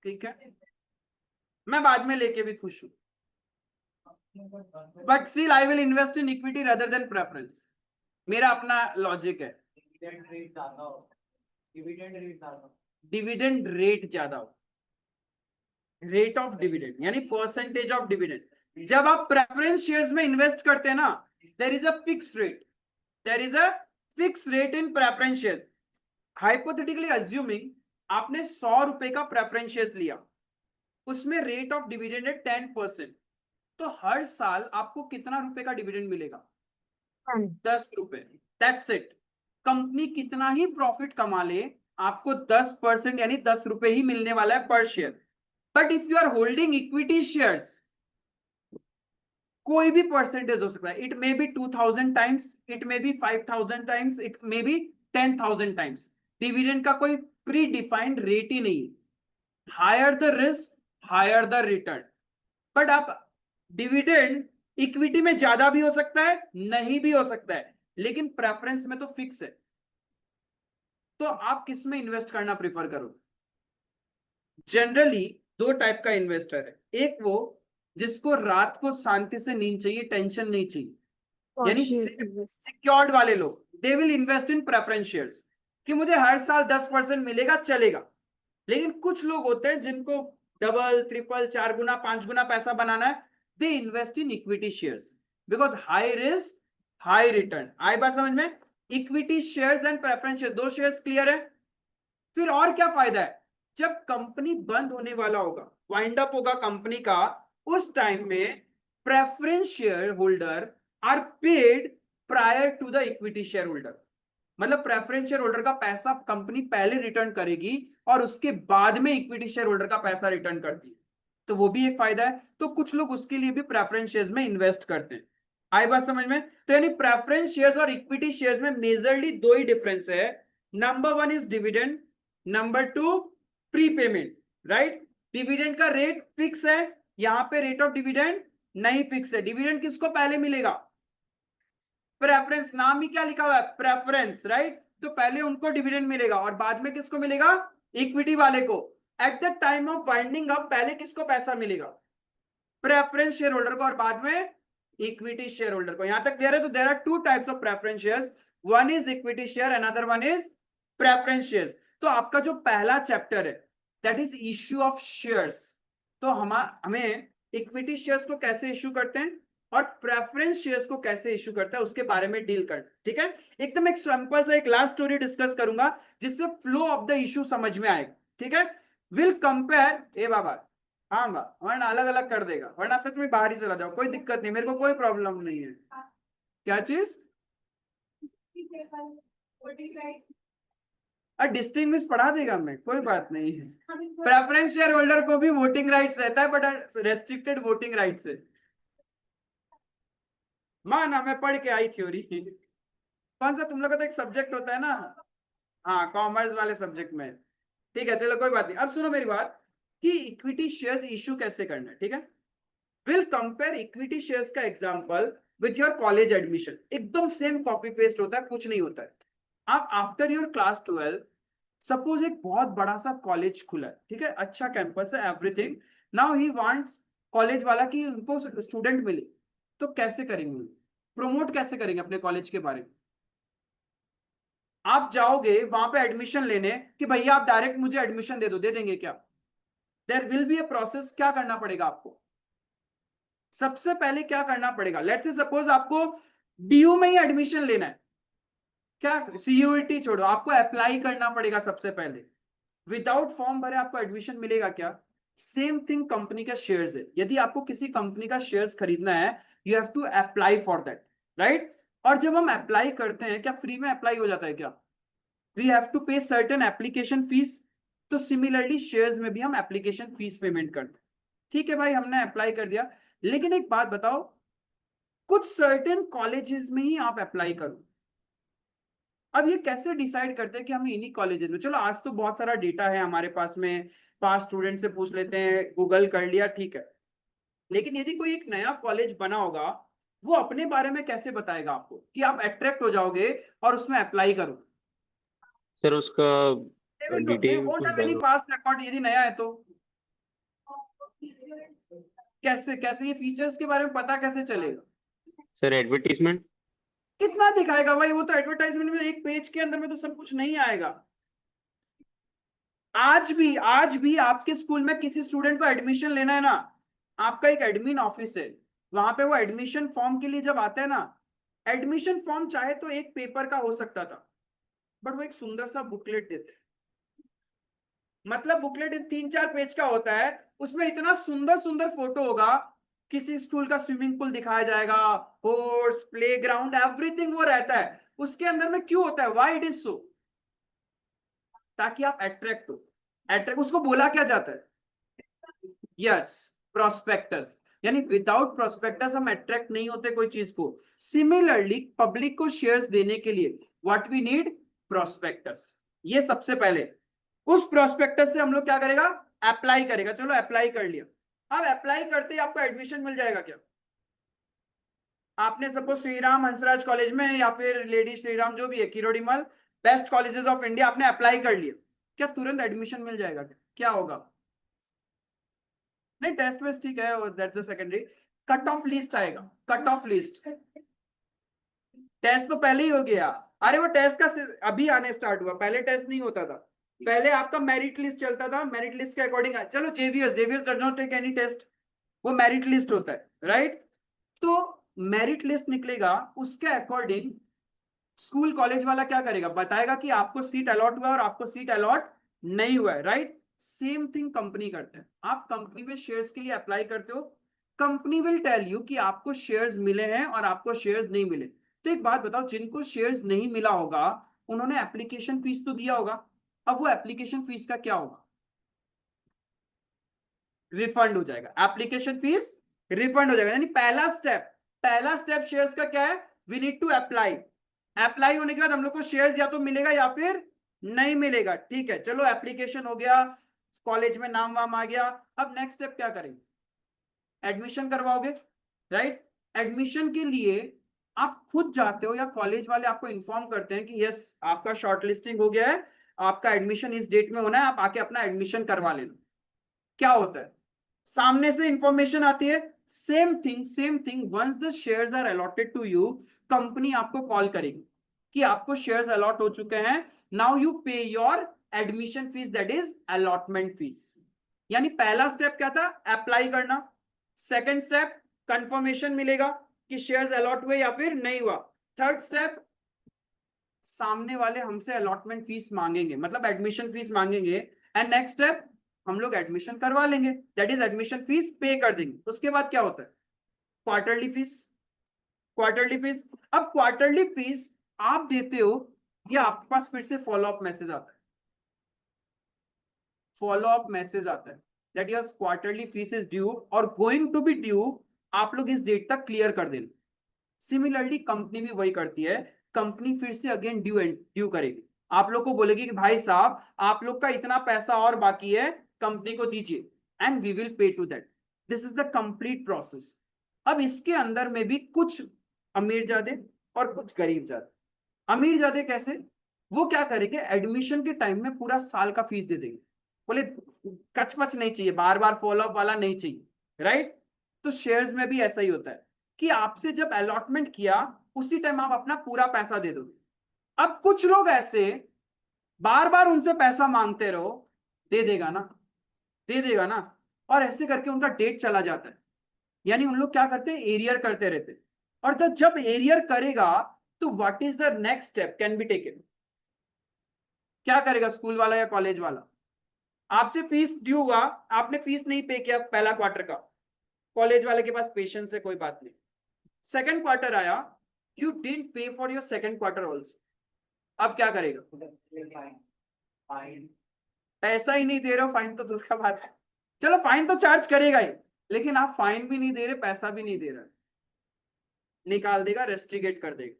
ठीक है, मैं बाद में लेके भी खुश हूं, but still I will invest in equity rather than preference. मेरा अपना लॉजिक है। डिविडेंड रेट ज्यादा हो, रेट ऑफ डिविडेंड यानी परसेंटेज ऑफ डिविडेंड। जब आप प्रेफरेंस शेयर्स में इन्वेस्ट करते हैं ना, there is a fix rate, there is a fix rate in preference share. Hypothetically assuming आपने 100 रुपए का प्रेफरेंस शेयर्स लिया, उसमें रेट ऑफ डिविडेंड है 10%, तो हर साल आपको कितना रुपए का डिविडेंड मिलेगा? 10 रुपए। That's it. कंपनी कितना ही प्रॉफिट कमा ले, आपको 10% यानी 10 रुपए ही मिलने वाला है पर share. But if you are holding equity shares, कोई भी परसेंटेज हो सकता है। It may be 2000 times, it may be 5000 times, it may be 10,000 times. Dividend का कोई प्री डिफाइंड रेट ही नहीं। Higher the risk, higher the return. But आप डिविडेंड इक्विटी में ज्यादा भी हो सकता है, नहीं भी हो सकता है, लेकिन प्रेफरेंस में तो फिक्स है। तो आप किस में इन्वेस्ट करना प्रेफर करो? जनरली दो टाइप का इन्वेस्टर है। एक वो जिसको रात को शांति से नींद चाहिए, टेंशन नहीं चाहिए, यानी सिक्योर्ड वाले लोग, they will invest in preference shares कि मुझे हर साल 10% मिलेगा, चलेगा। लेकिन कुछ लोग होते हैं जिनको डबल, ट्रिपल, 4 गुना, 5 गुना पैसा बनाना है, they invest in equity shares because high risk high return. आई बात समझ में? Equity shares and preference share, दो शेयर्स क्लियर है? फिर और क्या फायदा है? जब कंपनी बंद होने वाला होगा, वाइंड अप होगा कंपनी का, उस टाइम में preference share holder are paid prior to the equity share holder. मतलब प्रेफरेंस शेयर होल्डर का पैसा कंपनी पहले रिटर्न करेगी और उसके बाद में इक्विटी शेयर होल्डर का पैसा रिटर्न करती है। तो वो भी एक फायदा है। तो कुछ लोग उसके लिए भी प्रेफरेंस शेयर्स में इन्वेस्ट करते हैं। आई बात समझ में? तो यानी प्रेफरेंस शेयर्स और इक्विटी शेयर्स में मेजरली दो ही डिफरेंस है। Number one is dividend, number two prepayment. Right? Dividend का रेट फिक्स है, यहां पे रेट ऑफ डिविडेंड नहीं फिक्स है। डिविडेंड किसको पहले मिलेगा? प्रेफरेंस, नाम ही क्या लिखा हुआ है? प्रेफरेंस। राइट? तो पहले उनको डिविडेंड मिलेगा और बाद में किसको मिलेगा? इक्विटी वाले को। At the time of winding up पहले किसको पैसा मिलेगा? प्रेफरेंस शेयर होल्डर को, और बाद में इक्विटी शेयर होल्डर को। यहां तक क्लियर है? तो there are two types of preference shares, one is equity share, another one is preference shares. तो आपका जो पहला चैप्टर है that is issue of shares. तो हमें इक्विटी शेयर्स को कैसे इश्यू करते हैं और प्रेफरेंस शेयर्स को कैसे इश्यू करता है उसके बारे में डील करना। ठीक है? एकदम एक सिंपल सा एक लास्ट स्टोरी डिस्कस करूंगा जिससे फ्लो ऑफ द इश्यू समझ में आएगा। ठीक है? विल कंपेयर, ए बाबा, हाँ बा, वरना अलग अलग कर देगा, वरना सच में बाहर ही चला जाओ, कोई दिक्कत नहीं, मेरे को कोई प्रॉब्लम नहीं है। क्या चीज? डिस्टिंग्विश पढ़ा देगा, मैं कोई बात नहीं है। प्रेफरेंस शेयर होल्डर को भी वोटिंग राइट्स रहता है, बट रेस्ट्रिक्टेड वोटिंग राइट्स है। माना मैं पढ़ के आई थ्योरी। कौन सा तुम लोग का तो एक सब्जेक्ट होता है ना, हाँ कॉमर्स वाले सब्जेक्ट में। ठीक है, चलो कोई बात नहीं। अब सुनो मेरी बात कि इक्विटी शेयर्स इश्यू कैसे करना है। ठीक है? विल कंपेयर इक्विटी शेयर्स का example with your college admission. एकदम सेम कॉपी पेस्ट होता है, कुछ नहीं होता है। आप आफ्टर योर क्लास 12 सपोज एक बहुत बड़ा सा कॉलेज खुला है, ठीक है, अच्छा कैंपस है, everything. Now he wants college वाला कि उनको स्टूडेंट मिले, तो कैसे करेंगे? प्रमोट कैसे करेंगे अपने कॉलेज के बारे में? आप जाओगे वहां पे एडमिशन लेने कि भैया आप डायरेक्ट मुझे एडमिशन दे दो, दे देंगे क्या? There will be a process. क्या करना पड़ेगा आपको? सबसे पहले क्या करना पड़ेगा? लेट्स से सपोज आपको डीयू में ही एडमिशन लेना है, क्या सीयूईटी छोड़ो, आपको अप्लाई करना पड़ेगा सबसे पहले। विदाउट फॉर्म भरे आपको एडमिशन मिलेगा क्या? सेम थिंग कंपनी का शेयर्स है। यदि आपको किसी कंपनी का शेयर्स खरीदना है, you have to apply for that. Right? और जब हम अप्लाई करते हैं, क्या फ्री में अप्लाई हो जाता है क्या? वी हैव टू पे सर्टेन एप्लीकेशन फीस। तो सिमिलरली शेयर्स में भी हम एप्लीकेशन फीस पेमेंट करते हैं। ठीक है भाई, हमने अप्लाई कर दिया, लेकिन एक बात बताओ, कुछ सर्टेन कॉलेजेस में ही आप अप्लाई करो। अब ये कैसे डिसाइड करते हैं कि हम इन्हीं कॉलेजेस में, चलो आज तो बहुत सारा डेटा है हमारे पास में, पास स्टूडेंट से पूछ लेते हैं, गूगल कर लिया, ठीक है, लेकिन यदि कोई एक नया कॉलेज बना होगा, वो अपने बारे में कैसे बताएगा आपको कि आप अट्रैक्ट हो जाओगे और उसमें अप्लाई करो? सर उसका They डिटेल won't कुछ have any डालो। past record यदि नया है तो। कैसे कैसे ये फीचर्स के बारे में पता कैसे चलेगा? Sir advertisement. कितना दिखाएगा भाई, वो तो एडवर्टाइजमेंट में एक पेज के अंदर में तो सब कुछ नहीं आएगा। आज भी आपके स्कूल में किसी स्टूडेंट को एडमिशन लेना है ना, आपका एक एडमिन ऑफिस है, वहां पे वो एडमिशन फॉर्म के लिए जब आता है ना, एडमिशन फॉर्म चाहे तो एक पेपर का हो सकता था, बट वो एक सुंदर सा बुकलेट देते हैं। मतलब बुकलेट 3-4 पेज का होता है, उसमें इतना सुंदर सुंदर फोटो होगा, किसी स्कूल का स्विमिंग पूल दिखाया जाएगा, हॉर्स, प्लेग्राउंड, एवरीथिंग वो रहता है उसके अंदर में। क्यों होता है? Why it is so? ताकि आप अट्रैक्ट हो। अट्रैक्ट उसको बोला क्या जाता है? Yes, prospectus. यानी विदाउट प्रोस्पेक्टस हम अट्रैक्ट नहीं होते कोई चीज को। सिमिलरली पब्लिक को शेयर्स देने के लिए व्हाट वी नीड? प्रोस्पेक्टस। ये सबसे पहले, उस प्रोस्पेक्टस से हम लोग क्या करेगा? अप्लाई करेगा। चलो अप्लाई कर लिया, अब अप्लाई करते ही आपको एडमिशन मिल जाएगा क्या? आपने सपोज श्रीराम हंसराज कॉलेज में या फिर लेडी श्रीराम जो भी है, Kirorimal, best colleges of India, आपने अप्लाई कर लिया, क्या तुरंत एडमिशन मिल जाएगा? क्या होगा? नहीं, टेस्ट वेस्ट ठीक है, that's the secondary. Cut off list आएगा, कट ऑफ लिस्ट। टेस्ट तो पहले ही हो गया। अरे वो टेस्ट का अभी आने स्टार्ट हुआ, पहले टेस्ट नहीं होता था, पहले आपका मेरिट लिस्ट चलता था, मेरिट लिस्ट के अकॉर्डिंग। चलो JVS does not take any test, वो मेरिट लिस्ट होता है, राइट? तो मेरिट लिस्ट निकलेगा, उसके अकॉर्डिंग स्कूल कॉलेज वाला क्या करेगा? बताएगा कि आपको सीट अलॉट हुआ और आपको सीट अलॉट नहीं हुआ है, राइट? सेम थिंग कंपनी करते हैं। आप कंपनी में शेयर्स के लिए अप्लाई करते हो, कंपनी विल टेल यू कि आपको शेयर्स मिले हैं और आपको शेयर्स नहीं मिले। तो एक बात बताओ, जिनको शेयर्स नहीं मिला होगा उन्होंने एप्लीकेशन फीस तो दिया होगा, अब वो एप्लीकेशन फीस का क्या होगा? रिफंड हो जाएगा। एप्लीकेशन फीस रिफंड हो जाएगा। यानी पहला स्टेप शेयर्स का क्या है? We need to apply. Apply होने के बाद हम लोग को शेयर्स या तो मिलेगा या फिर नहीं मिलेगा। ठीक है, चलो एप्लीकेशन हो गया, कॉलेज में नाम वाम आ गया, अब नेक्स्ट स्टेप क्या करेंगे? एडमिशन करवाओगे, राइट? एडमिशन के लिए आप खुद जाते हो या कॉलेज वाले आपको इन्फॉर्म करते हैं कि यस आपका शॉर्टलिस्टिंग हो गया है, आपका एडमिशन इस डेट में होना है, आप आके अपना एडमिशन करवा लेना। क्या होता है? सामने से इंफॉर्मेशन आती है, same thing once the shares are allotted to you, company आपको कॉल करेगी कि आपको शेयर्स अलॉट हो चुके हैं, now you pay your admission fees, that is allotment fees. यानी पहला स्टेप क्या था? अप्लाई करना। सेकंड स्टेप, कंफर्मेशन मिलेगा कि शेयर्स अलॉट हुए या फिर नहीं हुआ। थर्ड स्टेप, सामने वाले हमसे अलॉटमेंट फीस मांगेंगे, मतलब एडमिशन फीस मांगेंगे, एंड नेक्स्ट स्टेप हम लोग एडमिशन करवा लेंगे, दैट इज एडमिशन फीस पे कर देंगे। उसके बाद क्या होता है? Quarterly fees. क्वार्टरली फीस, अब क्वार्टरली फीस आप देते हो या आपके पास फिर से फॉलो अप मैसेज आता है? फॉलो अप मैसेज आता है that your quarterly fees is due और गोइंग टू बी ड्यू, आप लोग इस डेट तक क्लियर कर देना। सिमिलरली कंपनी भी वही करती है, कंपनी फिर से अगेन ड्यू करेगी, आप लोग को बोलेगी कि भाई साहब आप लोग का इतना पैसा और बाकी है, कंपनी को दीजिए, and we will pay to that. This is the complete process. अब इसके अंदर में भी कुछ अमीरजादे और कुछ गरीबजादे। अमीरजादे कैसे? वो क्या करेंगे? एडमिशन के टाइम में पूरा साल का फीस दे देंगे, बोले कचमच नहीं चाहिए, बार बार फॉलो अप वाला नहीं चाहिए, राइट? तो शेयर्स में भी ऐसा ही होता है कि आपसे जब अलॉटमेंट किया उसी टाइम आप अपना पूरा पैसा दे दोगे। अब कुछ लोग ऐसे बार बार उनसे पैसा मांगते रहो, दे देगा ना, दे देगा ना, और ऐसे करके उनका डेट चला जाता है। यानी उन लोग क्या करते हैं? एरियर करते रहते हैं। और तो जब एरियर करेगा तो what is the next step can be taken? क्या करेगा स्कूल वाला या कॉलेज वाला? आपसे फीस ड्यू हुआ, आपने फीस नहीं पे किया पहला क्वार्टर का, कॉलेज वाले के पास पेशेंस है, कोई बात नहीं। सेकंड क्वार्टर आया, यू डिडंट पे for your second quarter also, अब क्या करेगा? पैसा ही नहीं दे रहे हो, फाइन तो दूर का बात है। चलो फाइन तो चार्ज करेगा ही, लेकिन आप फाइन भी नहीं दे रहे, पैसा भी नहीं दे रहे, निकाल देगा, रेस्ट्रिकेट कर देगा।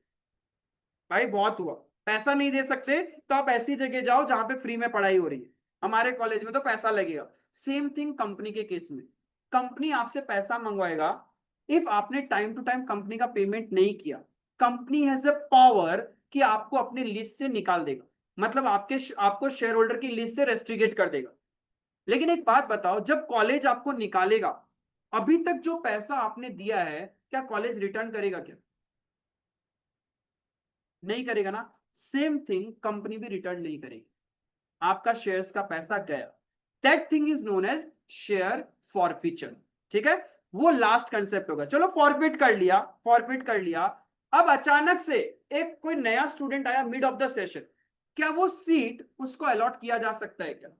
भाई बहुत हुआ, पैसा नहीं दे सकते तो आप ऐसी जगह जाओ जहां पे फ्री में पढ़ाई हो रही है। हमारे कॉलेज में तो पैसा लगेगा। सेम थिंग कंपनी के केस में, कंपनी आपसे पैसा मंगवाएगा इफ आपने टाइम टू टाइम कंपनी का पेमेंट नहीं किया। कंपनी हैज अ पावर कि आपको अपने लिस्ट से निकाल देगा, मतलब आपको शेयर होल्डर की लिस्ट से रेस्ट्रिकेट कर देगा। लेकिन एक बात बताओ, जब कॉलेज आपको निकालेगा, अभी तक जो पैसा आपने दिया है क्या कॉलेज रिटर्न करेगा? क्या नहीं करेगा ना। सेम थिंग कंपनी भी रिटर्न नहीं करेगी, आपका शेयर्स का पैसा गया। That thing is known as share forfeiture. ठीक है, वो लास्ट कंसेप्ट होगा। चलो फॉरफिट कर लिया, फॉरफिट कर लिया। अब अचानक से एक कोई नया स्टूडेंट आया मिड ऑफ द सेशन, क्या वो सीट उसको अलॉट किया जा सकता है क्या?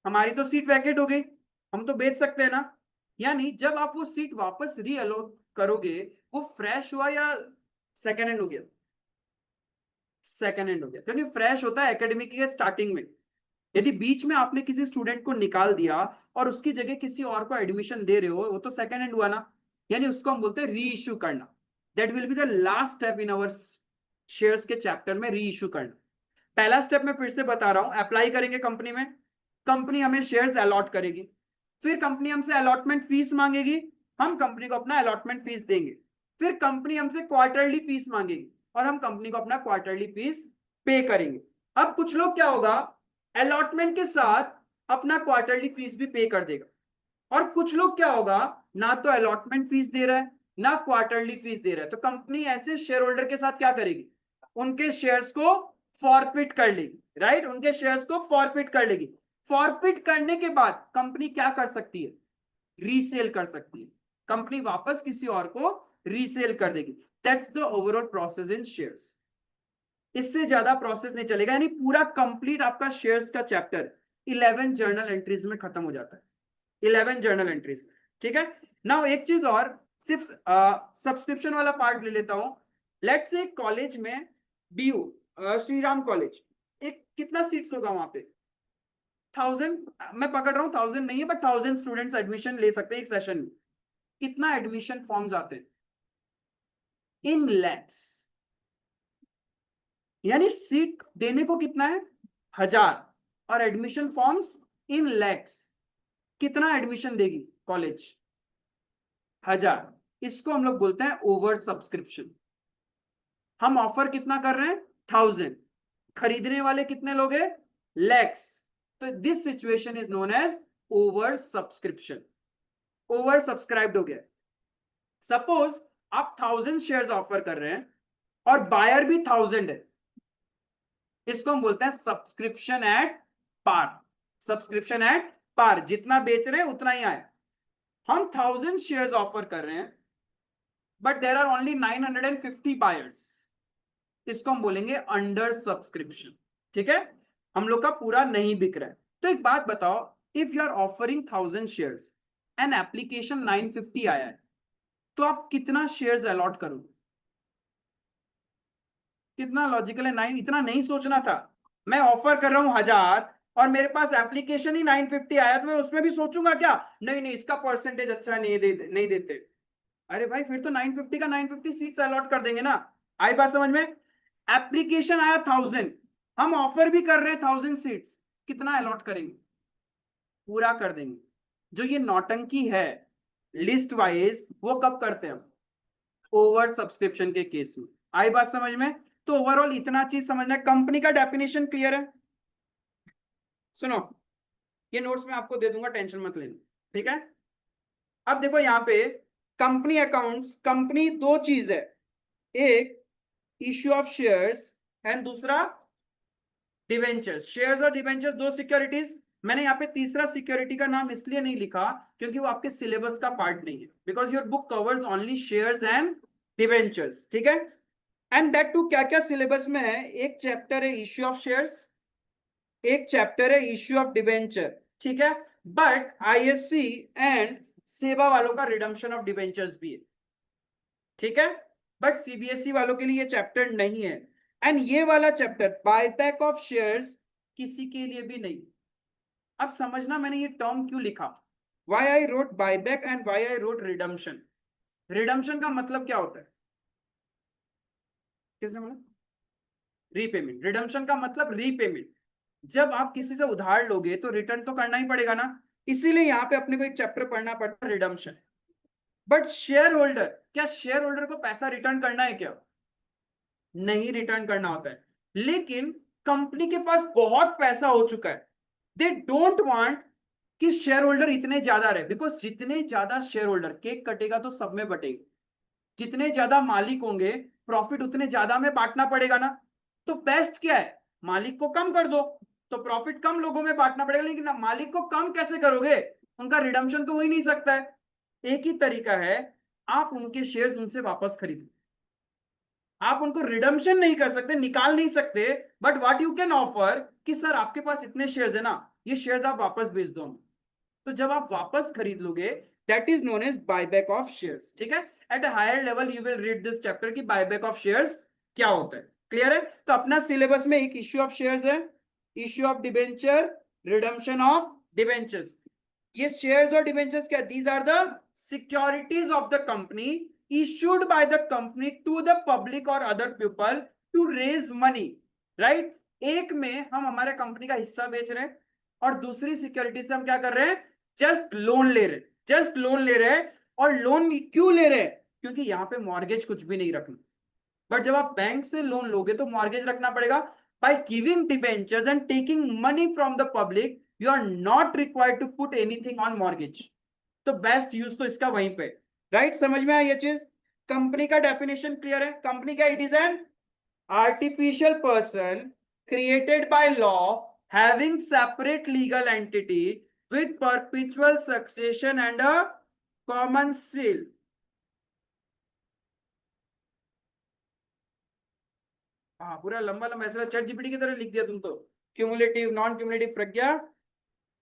हमारी तो सीट वैकेट हो गई, हम तो बेच सकते हैं ना। यानी जब आप वो सीट वापस री अलॉट करोगे, वो फ्रेश हुआ या सेकेंड हैंड हो गया? सेकेंड हैंड हो गया, क्योंकि फ्रेश होता है एकेडमिक के स्टार्टिंग में। यदि बीच में आपने किसी स्टूडेंट को निकाल दिया और उसकी जगह किसी और को एडमिशन दे रहे हो, वो तो सेकेंड हैंड हुआ ना। यानी उसको हम बोलते हैं री इश्यू करना। That will be the last step in our shares के चैप्टर में, री इश्यू करना। पहला स्टेप मैं फिर से बता रहा हूं, अप्लाई करेंगे कंपनी में, कंपनी हमें शेयर्स अलॉट करेगी, फिर कंपनी हमसे अलॉटमेंट फीस मांगेगी, हम कंपनी को अपना अलॉटमेंट फीस देंगे, फिर कंपनी हमसे क्वार्टरली फीस मांगेगी और हम कंपनी को अपना क्वार्टरली फीस पे करेंगे। अब कुछ लोग क्या होगा, अलॉटमेंट के साथ अपना क्वार्टरली फीस भी पे कर देगा, और कुछ लोग क्या होगा, ना तो अलॉटमेंट फीस दे रहा है ना क्वार्टरली फीस दे रहा है। तो कंपनी ऐसे शेयर होल्डर के साथ क्या करेगी, उनके शेयर्स को फॉरफिट कर लेगी। राइट, उनके शेयर्स को फॉरफिट कर लेगी। फॉरफिट करने के बाद कंपनी क्या कर सकती है, रीसेल कर सकती है। कंपनी वापस किसी और को रीसेल कर देगी। That's the overall process in shares. इससे ज्यादा प्रोसेस नहीं चलेगा, यानी पूरा कंप्लीट आपका शेयर्स का चैप्टर 11 जर्नल एंट्रीज में खत्म हो जाता है, 11 जर्नल एंट्रीज। ठीक है, नाउ एक चीज और, सिर्फ सब्सक्रिप्शन वाला पार्ट ले लेता हूं। लेट्स से कॉलेज में डीयू श्री राम कॉलेज, एक कितना सीट्स होगा वहां पे? 1000, मैं पकड़ रहा हूं 1000 नहीं है, बट 1000 स्टूडेंट्स एडमिशन ले सकते हैं एक सेशन में। कितना एडमिशन फॉर्म्स आते हैं? इन लैक्स। यानी सीट देने को कितना है, 1000, और एडमिशन फॉर्म्स इन लैक्स। कितना एडमिशन देगी कॉलेज? 1000। इसको हम लोग बोलते हैं ओवर सब्सक्रिप्शन। हम ऑफर कितना कर रहे हैं, 1000, खरीदने वाले कितने लोग हैं, लैक्स। तो this situation is known as oversubscription oversubscribed गया। सपोज आप 1000 शेयर्स ऑफर कर रहे हैं और बायर भी 1000 है, इसको हम बोलते हैं subscription at par. Subscription at par, जितना बेच रहे हैं उतना ही आया। हम 1000 शेयर्स ऑफर कर रहे हैं, but there are only 950 buyers, इसको हम बोलेंगे अंडर सब्सक्रिप्शन। ठीक है, हम लोग का पूरा नहीं बिक रहा है। तो एक बात बताओ, if you are offering 1000 shares and application 950 आया है, तो आप कितना शेयर्स अलॉट करोगे? कितना लॉजिकल है? 9, इतना नहीं सोचना था। मैं ऑफर कर रहा हूं 1000 और मेरे पास एप्लीकेशन ही 950 आया, तो मैं उसमें भी सोचूंगा क्या, नहीं नहीं इसका परसेंटेज अच्छा नहीं देते। अरे भाई, फिर तो 950 का 950 सीट्स अलॉट कर देंगे ना। आई बात समझ में? एप्लीकेशन आया 1000, हम ऑफर भी कर रहे हैं 1000 सीट्स, कितना अलॉट करेंगे? पूरा कर देंगे। जो ये नौटंकी है लिस्ट वाइज, वो कब करते हैं हम? ओवर सब्सक्रिप्शन के केस में। आई बात समझ में? तो ओवरऑल इतना चीज समझना है। कंपनी का डेफिनेशन क्लियर है? सुनो, ये नोट्स में आपको दे दूंगा, टेंशन मत लेना। ठीक है, अब देखो यहाँ पे कंपनी अकाउंट्स, कंपनी दो चीज है, एक इश्यू ऑफ शेयर्स एंड दूसरा डिवेंचर्स। शेयर्स और डिवेंचर्स दो सिक्योरिटीज। मैंने यहाँ पे तीसरा सिक्योरिटी का नाम इसलिए नहीं लिखा क्योंकि वो आपके सिलेबस का पार्ट नहीं है, because your book covers only shares and debentures. ठीक है, एंड दैट टू क्या क्या सिलेबस में है, एक चैप्टर है इश्यू ऑफ शेयर्स, एक चैप्टर है इश्यू ऑफ डिवेंचर। ठीक है, बट आईएससी एंड सेवा वालों का रिडम्पशन ऑफ डिवेंचर्स भी है। ठीक है, बट सीबीएसई वालों के लिए ये चैप्टर नहीं है। एंड ये वाला चैप्टर बायबैक ऑफ शेयर्स किसी के लिए भी नहीं। अब समझना मैंने ये टर्म क्यों लिखा, why I wrote buyback and why I wrote redemption. Redemption का मतलब क्या होता है, किसने बोला? रीपेमेंट। रिडम्पशन का मतलब रीपेमेंट। जब आप किसी से उधार लोगे तो रिटर्न तो करना ही पड़ेगा ना, इसीलिए यहाँ पे अपने को एक चैप्टर पढ़ना पड़ता है रिडम्पशन। बट शेयर होल्डर, क्या शेयर होल्डर को पैसा रिटर्न करना है क्या? नहीं रिटर्न करना होता है। लेकिन कंपनी के पास बहुत पैसा हो चुका है, दे डोंट वांट कि शेयर होल्डर इतने ज्यादा रहे, बिकॉज जितने ज्यादा शेयर होल्डर, केक कटेगा तो सब में बटेगा, जितने ज्यादा मालिक होंगे प्रॉफिट उतने ज्यादा में बांटना पड़ेगा ना। तो बेस्ट क्या है, मालिक को कम कर दो तो प्रॉफिट कम लोगों में बांटना पड़ेगा, लेकिन मालिक को कम कैसे करोगे, उनका रिडम्पशन तो हो ही नहीं सकता है। एक ही तरीका है, आप उनके शेयर्स उनसे वापस खरीदो। आप उनको रिडम्पशन नहीं कर सकते, निकाल नहीं सकते, but what you can offer कि सर आपके पास इतने शेयर्स है ना, ये शेयर्स आप वापस बेच दो। तो जब आप वापस खरीद लोगे, that is known as buyback of shares. ठीक है, at a higher level you will read this chapter कि बायबैक ऑफ शेयर्स क्या होता है। क्लियर है? तो अपना सिलेबस में एक इश्यू ऑफ शेयर्स है, issue of debenture, redemption of debentures. ये शेयर्स और डिबेंचर्स क्या, these are the securities of the company issued by the company to the public or other people to raise money, right? एक में हम हमारे company का हिस्सा बेच रहे हैं और दूसरी सिक्योरिटी से हम क्या कर रहे हैं, जस्ट लोन ले रहे हैं, जस्ट लोन ले रहे हैं। और लोन क्यों ले रहे हैं, क्योंकि यहाँ पे मॉर्गेज कुछ भी नहीं रखना। बट जब आप बैंक से लोन लोगे तो मॉर्गेज रखना पड़ेगा। by giving debentures and taking money from the public you are not required to put anything on mortgage। तो बेस्ट यूज तो इसका वहीं पे, राइट? समझ में आया ये चीज? कंपनी का डेफिनेशन क्लियर है? कंपनी क्या, it is an artificial person created by law having separate legal entity with perpetual succession and a common seal. हाँ, पूरा लंबा लंबा ऐसा चैट जीपीटी की तरह लिख दिया तुम तो, क्यूमुलेटिव नॉन क्यूमुलेटिव प्रज्ञा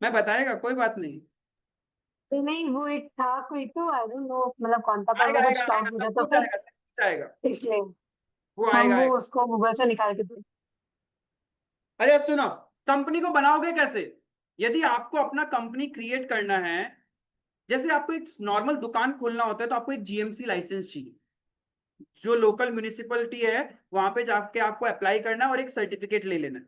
मैं बताएगा, कोई बात नहीं। तो नहीं, वो एक था कोई, तो आई डोंट नो मतलब कौन था, पर आएगा वो आएगा कुछ टॉप आएगा, दिया सब तो कुछ फिर आएगा, सब कुछ आएगा, इसलिए वो हम आएगा वो आएगा। उसको गूगल से निकाल के दे। अरे सुनो, कंपनी को बनाओगे कैसे? यदि आपको अपना कंपनी क्रिएट करना है, जैसे आपको एक नॉर्मल दुकान खोलना होता है तो आपको एक जीएमसी लाइसेंस चाहिए, जो लोकल म्युनिसिपलिटी है वहां पे जाके आपको अप्लाई करना है और एक सर्टिफिकेट ले लेना है।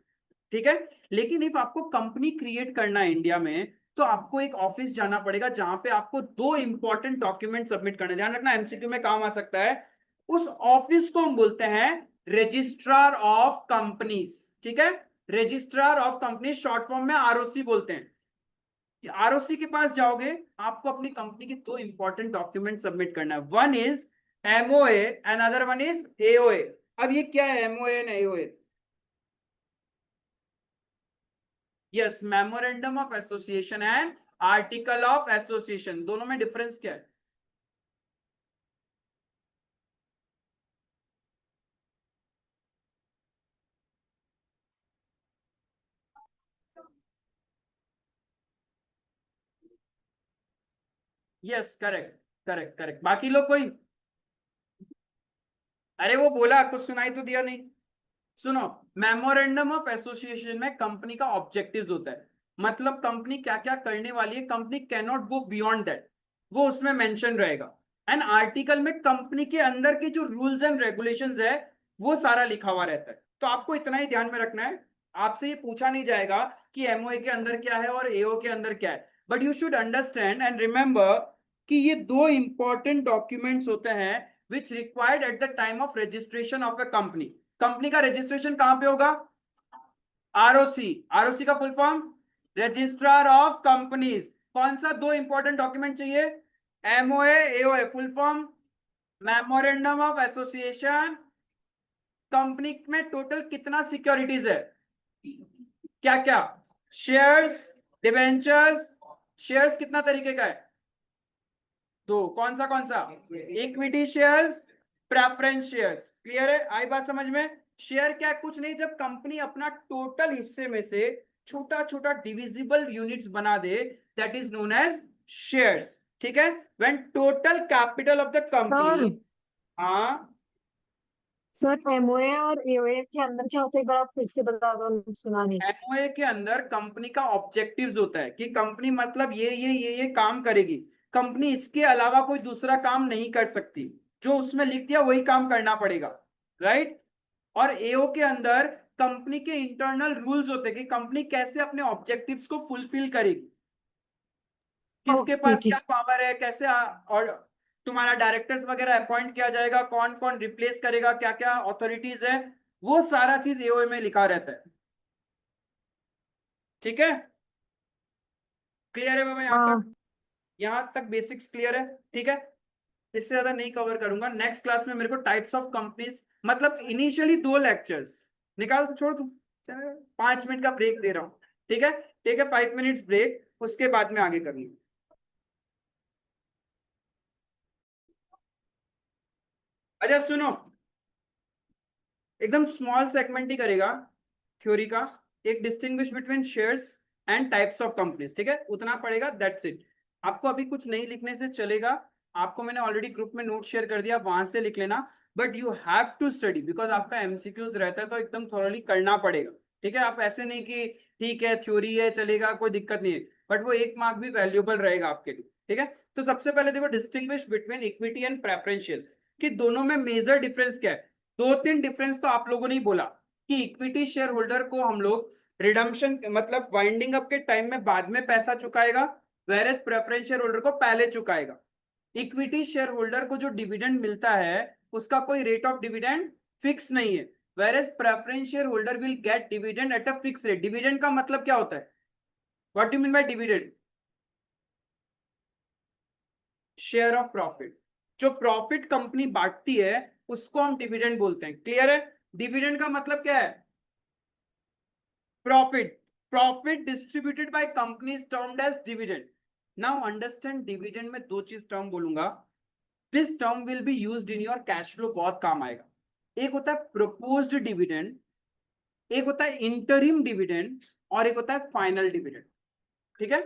ठीक है, लेकिन इफ आपको कंपनी क्रिएट करना है इंडिया में तो आपको एक ऑफिस जाना पड़ेगा जहां पे आपको 2 इंपॉर्टेंट डॉक्यूमेंट सबमिट करने, ध्यान रखना एमसीक्यू में काम आ सकता है। उस ऑफिस को हम बोलते हैं रजिस्ट्रार ऑफ कंपनीज। ठीक है, registrar of company, short form में आरओसी बोलते हैं। आरओसी के पास जाओगे, आपको अपनी कंपनी के 2 इंपॉर्टेंट डॉक्यूमेंट सबमिट करना है, one is MOA and other one is AOA. अब ये क्या है MOA and AOA? Yes, memorandum of association and article of association, दोनों में डिफरेंस क्या है? Yes, correct correct correct. बाकी लोग कोई? अरे वो बोला, कुछ सुनाई तो दिया नहीं। सुनो, मेमोरेंडम ऑफ एसोसिएशन में कंपनी का ऑब्जेक्टिव्स होता है, मतलब कंपनी क्या क्या करने वाली है, company can not go beyond that, वो उसमें मेंशन रहेगा। एंड आर्टिकल में कंपनी के अंदर के जो रूल्स एंड रेगुलेशंस है वो सारा लिखा हुआ रहता है। तो आपको इतना ही ध्यान में रखना है, आपसे ये पूछा नहीं जाएगा कि एमओए के अंदर क्या है और एओ के अंदर क्या है, but you should understand and remember कि ये 2 इंपॉर्टेंट डॉक्यूमेंट्स होते हैं which required at the time of registration of a company. Company का रजिस्ट्रेशन कहां पे होगा? आरओसी। आरओसी का full form registrar of companies. कौन सा 2 इंपॉर्टेंट डॉक्यूमेंट चाहिए? MOA AOA. Full form memorandum of association. Company में टोटल कितना सिक्योरिटीज है, क्या क्या? Shares, debentures. शेयर्स कितना तरीके का है? 2। कौन सा? Equity shares, preference shares. Clear है? आई बात समझ में? शेयर क्या, कुछ नहीं, जब कंपनी अपना टोटल हिस्से में से छोटा छोटा डिविजिबल यूनिट्स बना दे, that is known as shares. ठीक है, when total capital of the company. हाँ, सर एमओए और एओए के अंदर क्या होता है, एक बार आप फिर से बता दो, सुना नहीं। एमओए के अंदर कंपनी का ऑब्जेक्टिव्स होता है कि कंपनी मतलब ये काम करेगी, कंपनी इसके अलावा कोई दूसरा काम नहीं कर सकती, जो उसमें लिख दिया वही काम करना पड़ेगा, राइट। और एओ के अंदर कंपनी के इंटरनल रूल्स होते हैं कि कंपनी कैसे अपने ऑब्जेक्टिव्स को फुलफिल करेगी, किसके ओके पास ठीक। क्या पावर है, कैसे और तुम्हारा डायरेक्टर्स वगैरह अपॉइंट किया जाएगा, कौन कौन रिप्लेस करेगा, क्या क्या अथॉरिटीज है, वो सारा चीज एओए में लिखा रहता है। ठीक है, क्लियर है बाबा? हाँ यहां तक बेसिक्स क्लियर है? ठीक है, इससे ज्यादा नहीं कवर करूंगा। नेक्स्ट क्लास में मेरे को टाइप्स ऑफ कंपनीज, मतलब इनिशियली 2 लेक्चर्स निकाल तो छोड़ दूं, 5 मिनट का ब्रेक दे रहा हूं, ठीक है? ठीक है, 5 मिनट्स ब्रेक, उसके बाद में आगे करेंगे। अच्छा सुनो, एकदम स्मॉल सेगमेंट ही करेगा थ्योरी का, एक distinguish between shares and types of companies, ठीक है? उतना पड़ेगा, दैट्स इट। आपको अभी कुछ नहीं लिखने से चलेगा, आपको मैंने ऑलरेडी ग्रुप में नोट शेयर कर दिया, वहां से लिख लेना, but you have to study because आपका एमसीक्यूज रहता है तो एकदम थोरली करना पड़ेगा, ठीक है? आप ऐसे नहीं कि ठीक है थ्योरी है चलेगा कोई दिक्कत नहीं है, बट वो 1 मार्क भी वैल्यूएबल रहेगा आपके लिए, ठीक है? तो सबसे पहले देखो, distinguish between equity and preference shares, कि दोनों में मेजर डिफरेंस क्या है। 2-3 डिफरेंस तो आप लोगों ने ही बोला कि इक्विटी शेयर होल्डर को हम लोग रिडम्पशन मतलब वाइंडिंग अप के टाइम में बाद में पैसा चुकाएगा, वेरेस प्रेफरेंस शेयर होल्डर को पहले चुकाएगा। इक्विटी शेयर होल्डर को जो डिविडेंड मिलता है उसका कोई रेट ऑफ डिविडेंड फिक्स नहीं है, whereas preference share holder will get dividend at a fix rate. Dividend का मतलब क्या होता है? What do mean by dividend? Share of profit, जो प्रॉफिट कंपनी बांटती है उसको हम डिविडेंड बोलते हैं, क्लियर है? डिविडेंड का मतलब क्या है? Profit, profit distributed by companies termed as dividend. Now understand, dividend में 2 चीज टर्म बोलूंगा, this term will be used in your cash flow, बहुत काम आएगा। एक होता है प्रपोज्ड डिविडेंड, एक होता है इंटरिम डिविडेंड, और एक होता है फाइनल डिविडेंड, ठीक है?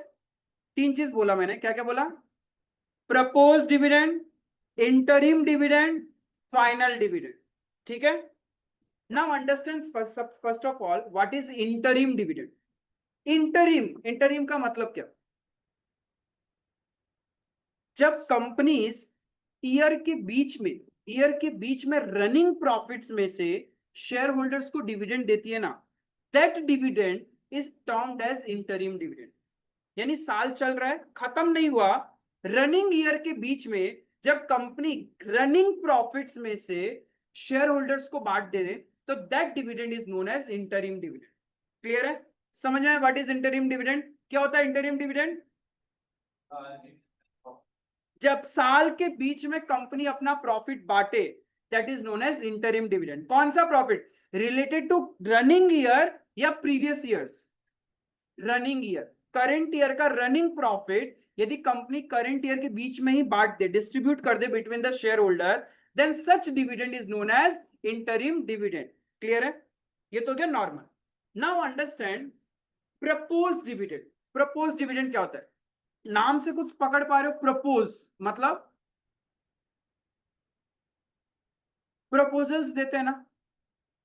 3 चीज बोला मैंने, क्या क्या बोला? Propose dividend, interim dividend, final dividend, ठीक है? Now understand first of all what is interim dividend. Interim, interim का मतलब क्या? जब कंपनीज ईयर के बीच में रनिंग प्रॉफिट्स में से शेयर होल्डर्स को डिविडेंड देती है ना, that dividend is termed as interim dividend. यानी साल चल रहा है, खत्म नहीं हुआ, रनिंग ईयर के बीच में जब कंपनी रनिंग प्रॉफिट्स में से शेयर होल्डर्स को बांट दे तो that dividend is known as interim dividend. Clear है? समझ में? What is interim dividend? क्या होता है इंटरिम डिविडेंड? जब साल के बीच में कंपनी अपना प्रॉफिट बांटे, that is known as interim dividend. कौन सा profit? Related to running year या previous years? Running year, current year का रनिंग प्रॉफिट यदि कंपनी करंट ईयर के बीच में ही बांट दे, डिस्ट्रीब्यूट कर दे between the share holder, then such dividend is known as interim dividend. Clear है? ये तो क्या normal. Now understand propose dividend. Propose dividend क्या होता है? नाम से कुछ पकड़ पा रहे हो? प्रपोज मतलब प्रपोजल्स देते हैं ना,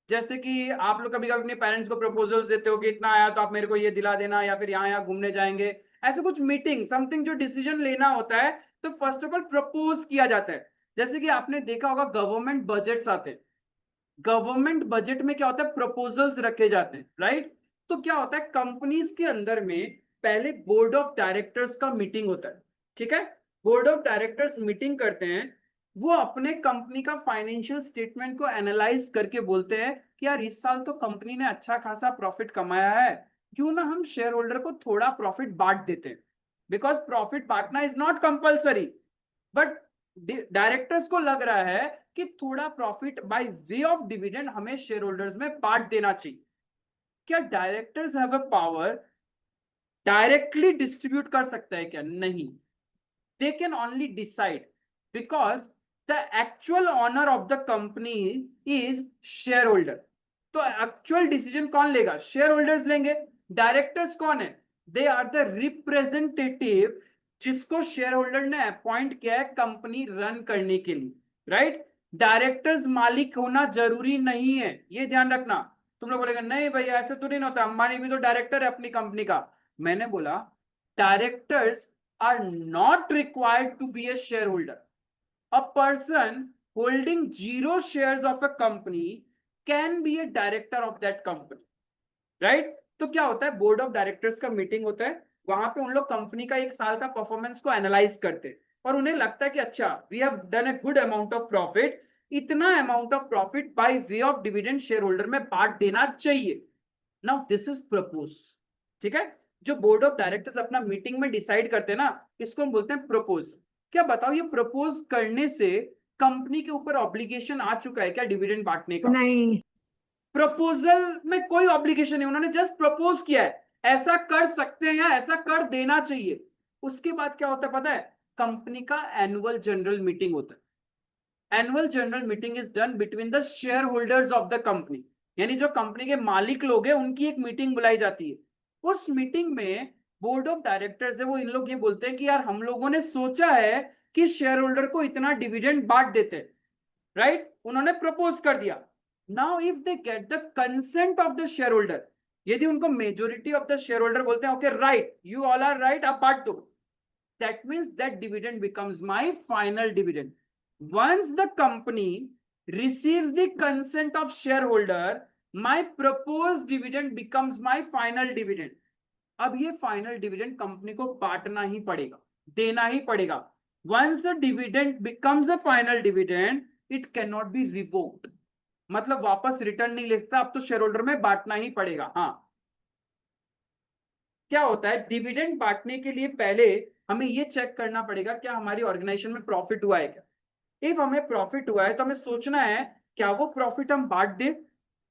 जैसे कि आप लोग कभी कभी अपने पेरेंट्स को प्रपोजल्स देते हो कि इतना आया तो आप मेरे को ये दिला देना, या फिर यहाँ यहाँ घूमने जाएंगे, ऐसे कुछ मीटिंग समथिंग जो डिसीजन लेना होता है, तो फर्स्ट ऑफ ऑल प्रपोज किया जाता है। जैसे कि आपने देखा होगा गवर्नमेंट बजट्स आते हैं, गवर्नमेंट बजट में क्या होता है? प्रपोजल्स रखे जाते हैं, राइट? तो क्या होता है, कंपनीज के अंदर में पहले बोर्ड ऑफ डायरेक्टर्स का मीटिंग होता है, ठीक है? बोर्ड ऑफ डायरेक्टर्स मीटिंग करते हैं, वो अपने कंपनी का फाइनेंशियल स्टेटमेंट को एनालाइज करके बोलते हैं कि यार इस साल तो कंपनी ने अच्छा खासा प्रॉफिट कमाया है, क्यों ना हम शेयर होल्डर को थोड़ा प्रॉफिट बांट देते हैं। बिकॉज प्रॉफिट बांटना is not compulsory, but directors को लग रहा है कि थोड़ा profit by way of dividend हमें शेयर होल्डर्स में बांट देना चाहिए। क्या directors have a power directly distribute कर सकता है क्या? नहीं, they can only decide because the actual owner of the company is shareholder। तो एक्चुअल डिसीजन कौन लेगा? शेयर होल्डर्स लेंगे। डायरेक्टर्स कौन है? दे आर द रिप्रेजेंटेटिव जिसको शेयर होल्डर ने अपॉइंट किया है कंपनी रन करने के लिए, राइट? डायरेक्टर्स मालिक होना जरूरी नहीं है, ये ध्यान रखना। तुम लोग बोलेगा नहीं भैया ऐसे तो नहीं होता, अंबानी भी तो डायरेक्टर है अपनी कंपनी का। मैंने बोला directors are not required to be a share holder. A person holding 0 shares of a company can be a director of that company, right? तो क्या होता है, बोर्ड ऑफ डायरेक्टर्स का मीटिंग होता है, वहां पे उन लोग कंपनी का एक साल का परफॉर्मेंस को एनालाइज करते हैं और उन्हें लगता है कि अच्छा we have done a good amount of profit, इतना amount of profit by way of dividend share holder में बांट देना चाहिए। नाउ दिस इज प्रपोज, ठीक है? जो बोर्ड ऑफ डायरेक्टर्स अपना मीटिंग में डिसाइड करते हैं ना, इसको हम बोलते हैं प्रपोज। क्या बताओ ये प्रपोज करने से कंपनी के ऊपर ऑब्लिगेशन आ चुका है क्या डिविडेंड बांटने का? नहीं, प्रपोजल में कोई ऑब्लिगेशन नहीं, उन्होंने जस्ट प्रपोज किया है ऐसा कर सकते हैं या ऐसा कर देना चाहिए। उसके बाद क्या होता है पता है, कंपनी का एनुअल जनरल मीटिंग होता है। Annual general meeting is done between the share holders of the company, यानी जो कंपनी के मालिक लोग हैं उनकी एक मीटिंग बुलाई जाती है। उस मीटिंग में बोर्ड ऑफ डायरेक्टर्स है वो इन लोग ये बोलते हैं कि यार हम लोगों ने सोचा है कि शेयर होल्डर को इतना डिविडेंड बांट देते हैं, राइट? उन्होंने प्रपोज कर दिया। Now if they get the consent of the share holder, यदि उनको majority of the share holder बोलते हैं okay right you all are right अब बांट दो, that means that dividend becomes my final dividend. Once the company receives the consent of shareholder, my proposed dividend becomes my final dividend। अब ये final dividend company को बांटना ही पड़ेगा, देना ही पड़ेगा। Once a dividend becomes a final dividend it cannot be revoked, मतलब वापस रिटर्न नहीं ले सकता, अब तो शेयर होल्डर में बांटना ही पड़ेगा। हाँ, क्या होता है डिविडेंड बांटने के लिए पहले हमें ये चेक करना पड़ेगा क्या हमारी ऑर्गेनाइजेशन में प्रॉफिट हुआ है क्या। इफ हमें प्रॉफिट हुआ है तो हमें सोचना है क्या वो प्रॉफिट हम बांट दें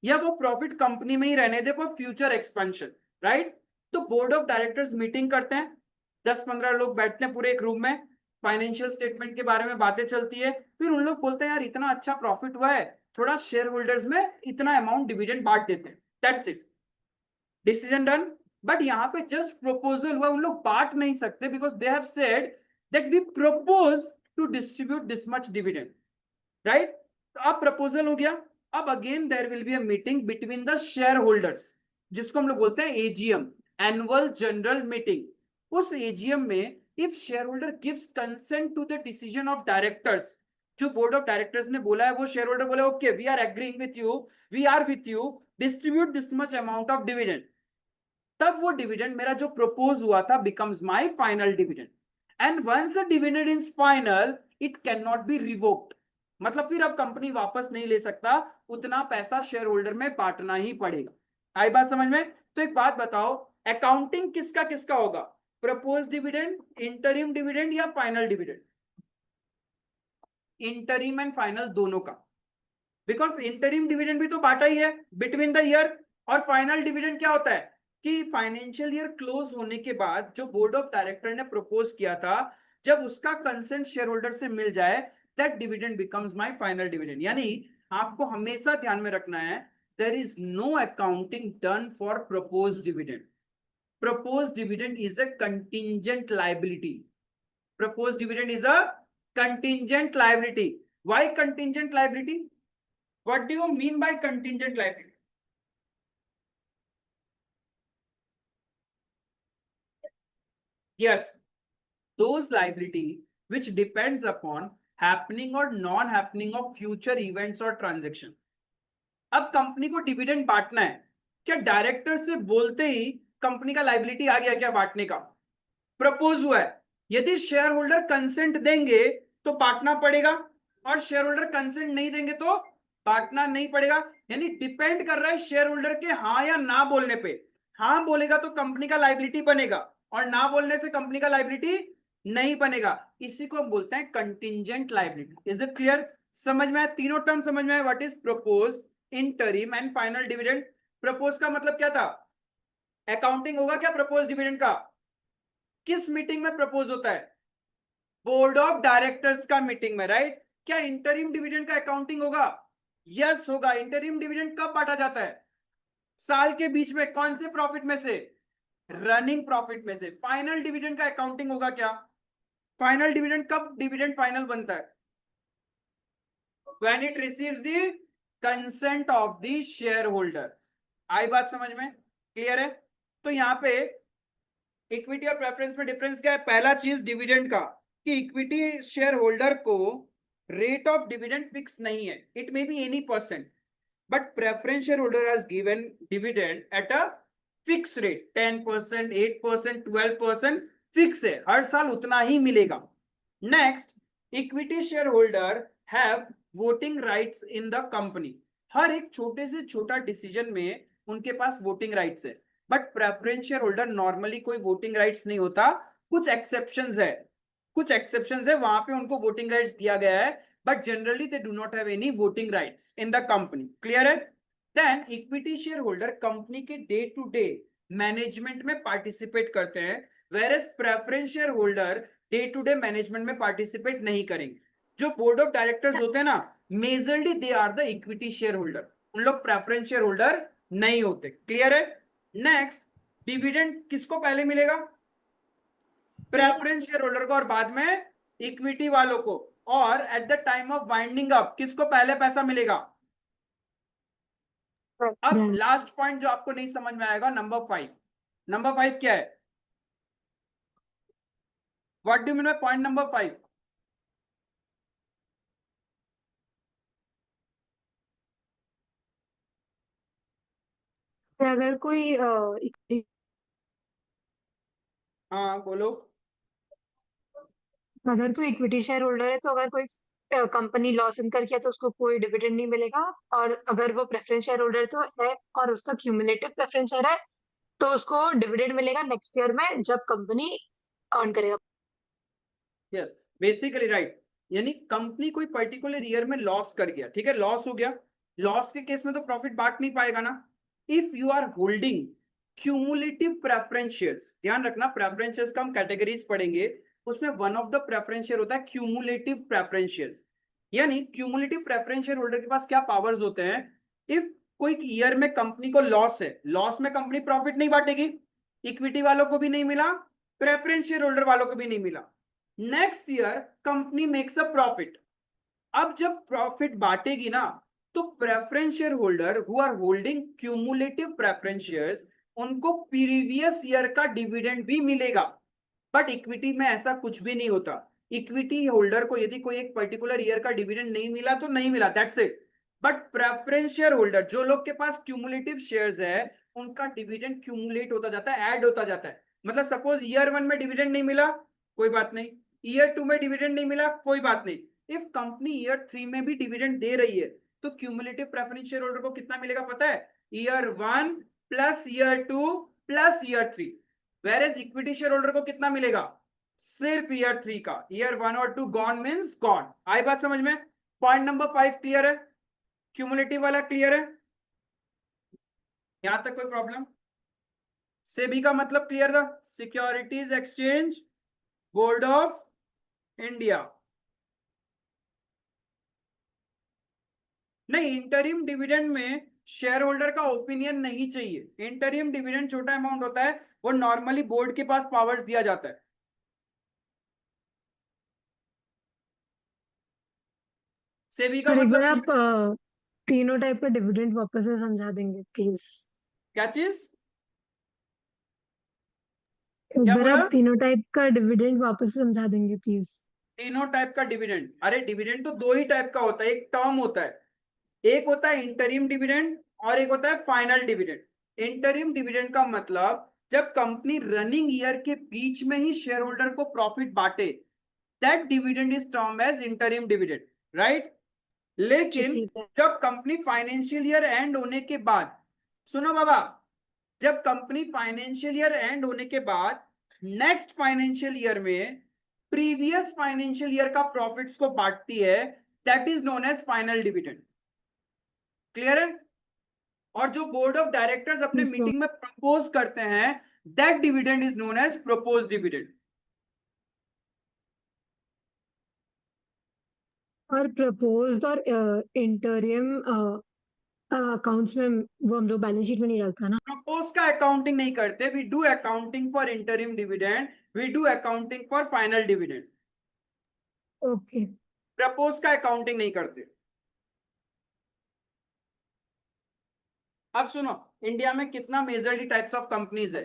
या वो प्रॉफिट कंपनी में ही रहने दे फॉर फ्यूचर एक्सपेंशन, राइट? तो बोर्ड ऑफ डायरेक्टर्स मीटिंग करते हैं, 10-15 लोग बैठते हैं पूरे एक रूम में, फाइनेंशियल स्टेटमेंट के बारे में बातें चलती है, फिर उन लोग बोलते हैं यार इतना अच्छा प्रॉफिट हुआ है, थोड़ा शेयर होल्डर्स में इतना अमाउंट डिविडेंड बांट देते हैं, that's it, decision done. But यहाँ पे जस्ट प्रपोजल हुआ, उन लोग बांट नहीं सकते because they have said that we propose to distribute this much dividend, right? तो अब प्रपोजल हो गया, अब again there will be a meeting between the share holders, जिसको हम लोग बोलते हैं एजीएम, एनुअल जनरल मीटिंग। उस एजीएम में if share holder gives consent to the decision of directors, जो बोर्ड ऑफ डायरेक्टर्स ने बोला है वो शेयर होल्डर बोले okay we are agreeing with you, we are with you, distribute this much amount of dividend, तब वो dividend मेरा जो प्रपोज हुआ था becomes my final dividend. And once a dividend is final it cannot be revoked, मतलब फिर अब company वापस नहीं ले सकता, उतना पैसा शेयर होल्डर में बांटना ही पड़ेगा। आई बात समझ में? तो एक बात बताओ, अकाउंटिंग किसका किसका होगा, प्रपोज डिविडेंड, इंटरिम डिविडेंड या final dividend? Interim and final दोनों का, बिकॉज इंटरिम डिविडेंड भी तो बांटा ही है बिटवीन द ईयर, और फाइनल डिविडेंड क्या होता है कि फाइनेंशियल ईयर क्लोज होने के बाद जो बोर्ड ऑफ डायरेक्टर ने प्रपोज किया था, जब उसका कंसेंट शेयर होल्डर से मिल जाए that dividend becomes my final dividend. यानी आपको हमेशा ध्यान में रखना है there is no accounting done for propose dividend. Propose dividend is a contingent liability, propose dividend is a contingent liability. Why contingent liability? What do you mean by contingent liability? Yes, those liability which depends upon happening or non-happening of future events or transaction। अब company को dividend बांटना है, क्या director से बोलते ही company का liability आ गया क्या बांटने का? प्रपोज हुआ है, यदि शेयर होल्डर कंसेंट देंगे तो बांटना पड़ेगा, और शेयर होल्डर कंसेंट नहीं देंगे तो बांटना नहीं पड़ेगा। यानी डिपेंड कर रहा है शेयर होल्डर के हाँ या ना बोलने पे। हाँ बोलेगा तो कंपनी का लाइबिलिटी बनेगा, और ना बोलने से कंपनी का लाइबिलिटी नहीं बनेगा। इसी को हम बोलते हैं contingent liability. Is it clear? समझ में आया? तीनों टर्म समझ में आया? What is propose, interim and final dividend. Propose का मतलब क्या था? अकाउंटिंग होगा क्या प्रपोज डिविडेंड का? किस मीटिंग में प्रपोज होता है? बोर्ड ऑफ डायरेक्टर्स का मीटिंग में, राइट? क्या इंटरिम डिविडेंड का अकाउंटिंग होगा? यस होगा। इंटरिम डिविडेंड कब बांटा जाता है? साल के बीच में। कौन से प्रॉफिट में से? रनिंग प्रॉफिट में से। फाइनल डिविडेंड का अकाउंटिंग होगा क्या? फाइनल डिविडेंड कब डिविडेंड फाइनल बनता है? When it receives the consent of the share holder. आई बात समझ में? क्लियर है? तो यहाँ पे इक्विटी और प्रेफरेंस में डिफरेंस क्या है? पहला चीज डिविडेंड का, कि इक्विटी शेयर होल्डर को रेट ऑफ डिविडेंड फिक्स नहीं है, it may be any percent, but preference share holder has given dividend at a fix rate, 10%, 8%, 12% fix है, हर साल उतना ही मिलेगा। Next, equity share holder have voting rights in the company, हर एक छोटे से छोटा डिसीजन में उनके पास वोटिंग राइट्स है, but preference share holder normally कोई वोटिंग राइट्स नहीं होता, कुछ एक्सेप्शंस है, कुछ एक्सेप्शंस है, वहां पे उनको वोटिंग राइट्स दिया गया है, but generally they do not have any voting rights in the company. Clear है? Then equity share holder company के डे टू डे मैनेजमेंट में पार्टिसिपेट करते हैं, whereas preference share holder day to day management में participate नहीं करेंगे। जो board of directors होते हैं ना, majorly they are the equity share holder, उन लोग प्रेफरेंस शेयर होल्डर नहीं होते। क्लियर है? नेक्स्ट, डिविडेंड किसको पहले मिलेगा? प्रेफरेंस शेयर होल्डर को, और बाद में इक्विटी वालों को, और at the time of winding up किसको पहले पैसा मिलेगा? अब लास्ट पॉइंट जो आपको नहीं समझ में आएगा, नंबर 5। नंबर 5 क्या है? What do mean by point number 5? अगर कोई हाँ बोलो। अगर कोई इक्विटी शेयर होल्डर है तो अगर कोई कंपनी लॉस इनकर किया तो उसको कोई डिविडेंड नहीं मिलेगा, और अगर वो प्रेफरेंस शेयर होल्डर तो है और उसका क्यूमुलेटिव प्रेफरेंस शेयर है तो उसको डिविडेंड मिलेगा नेक्स्ट ईयर में जब कंपनी अर्न करेगा। यस, बेसिकली राइट, यानी कंपनी कोई पर्टिकुलर ईयर में लॉस कर गया, ठीक है, लॉस हो गया, लॉस के केस में तो प्रॉफिट बांट नहीं पाएगा ना। If you are holding cumulative preference shares, ध्यान रखना प्रेफरेंस शेयर्स का हम कैटेगरीज पढ़ेंगे, उसमें one of the preference share होता है क्यूमुलेटिव प्रेफरेंस शेयर्स। यानी क्यूमुलेटिव प्रेफरेंस शेयर होल्डर के पास क्या पावर्स होते हैं? इफ कोई ईयर में कंपनी को लॉस है, लॉस में कंपनी प्रॉफिट नहीं बांटेगी, इक्विटी वालों को भी नहीं मिला, प्रेफरेंस शेयर होल्डर वालों को भी नहीं मिला। Next year company makes a profit, अब जब प्रॉफिट बांटेगी ना, तो preference share holder who are holding cumulative preference shares, उनको प्रीवियस ईयर का डिविडेंड भी मिलेगा। बट इक्विटी में ऐसा कुछ भी नहीं होता, इक्विटी होल्डर को यदि कोई एक पर्टिकुलर ईयर का डिविडेंड नहीं मिला तो नहीं मिला, that's it. But preference share holder, जो लोग के पास क्यूमुलेटिव शेयर्स है, उनका डिविडेंड क्यूमुलेट होता जाता है, ऐड होता जाता है। मतलब सपोज ईयर 1 में डिविडेंड नहीं मिला, कोई बात नहीं, ईयर 2 में डिविडेंड नहीं मिला, कोई बात नहीं, इफ कंपनी ईयर 3 में भी डिविडेंड दे रही है तो क्यूमुलेटिव प्रेफरेंस शेयर होल्डर को कितना मिलेगा पता है? Year 1 plus year 2 plus year 3। Whereas equity share holder को कितना मिलेगा? सिर्फ ईयर 3 का, ईयर 1 और 2 गॉन मींस गॉन। आई बात समझ में? पॉइंट नंबर 5 क्लियर है? क्यूमुलेटिव वाला क्लियर है? यहां तक कोई प्रॉब्लम? सेबी का मतलब क्लियर था? Securities exchange board of India. नहीं, इंटरिम डिविडेंड में शेयर होल्डर का ओपिनियन नहीं चाहिए, इंटरिम डिविडेंड छोटा अमाउंट होता है, वो नॉर्मली बोर्ड के पास पावर्स दिया जाता है। सेबी का सर एक बार मतलब आप तीनों टाइप का डिविडेंड वापस से समझा देंगे प्लीज? क्या चीज? एक क्या बार बोला? आप तीनों टाइप का डिविडेंड वापस से समझा देंगे प्लीज? तीनों टाइप का डिविडेंड? अरे डिविडेंड तो दो ही टाइप का होता है, एक टर्म होता है, एक होता है इंटरिम डिविडेंड और एक होता है फाइनल डिविडेंड। इंटरिम डिविडेंड का मतलब जब कंपनी रनिंग ईयर के बीच में ही शेयर होल्डर को प्रॉफिट बांटे, that dividend is term as interim dividend, right? लेकिन ठीक है। जब कंपनी फाइनेंशियल ईयर एंड होने के बाद, सुनो बाबा, जब कंपनी फाइनेंशियल ईयर एंड होने के बाद नेक्स्ट फाइनेंशियल ईयर में प्रीवियस फाइनेंशियल ईयर का प्रॉफिट्स को बांटती है, that is known as final dividend. Clear है? और जो बोर्ड ऑफ डायरेक्टर्स अपने ठीक है। मीटिंग में प्रपोज करते हैं, that dividend is known as propose dividend. और प्रपोज्ड और इंटरिम अकाउंट्स में वो हम लोग बैलेंस शीट में नहीं डालता ना? प्रपोज का अकाउंटिंग नहीं करते, we do accounting for interim dividend, we do accounting for final dividend. Okay. Propose का अकाउंटिंग नहीं करते। अब सुनो, इंडिया में कितना मेजरली टाइप्स ऑफ कंपनीज है?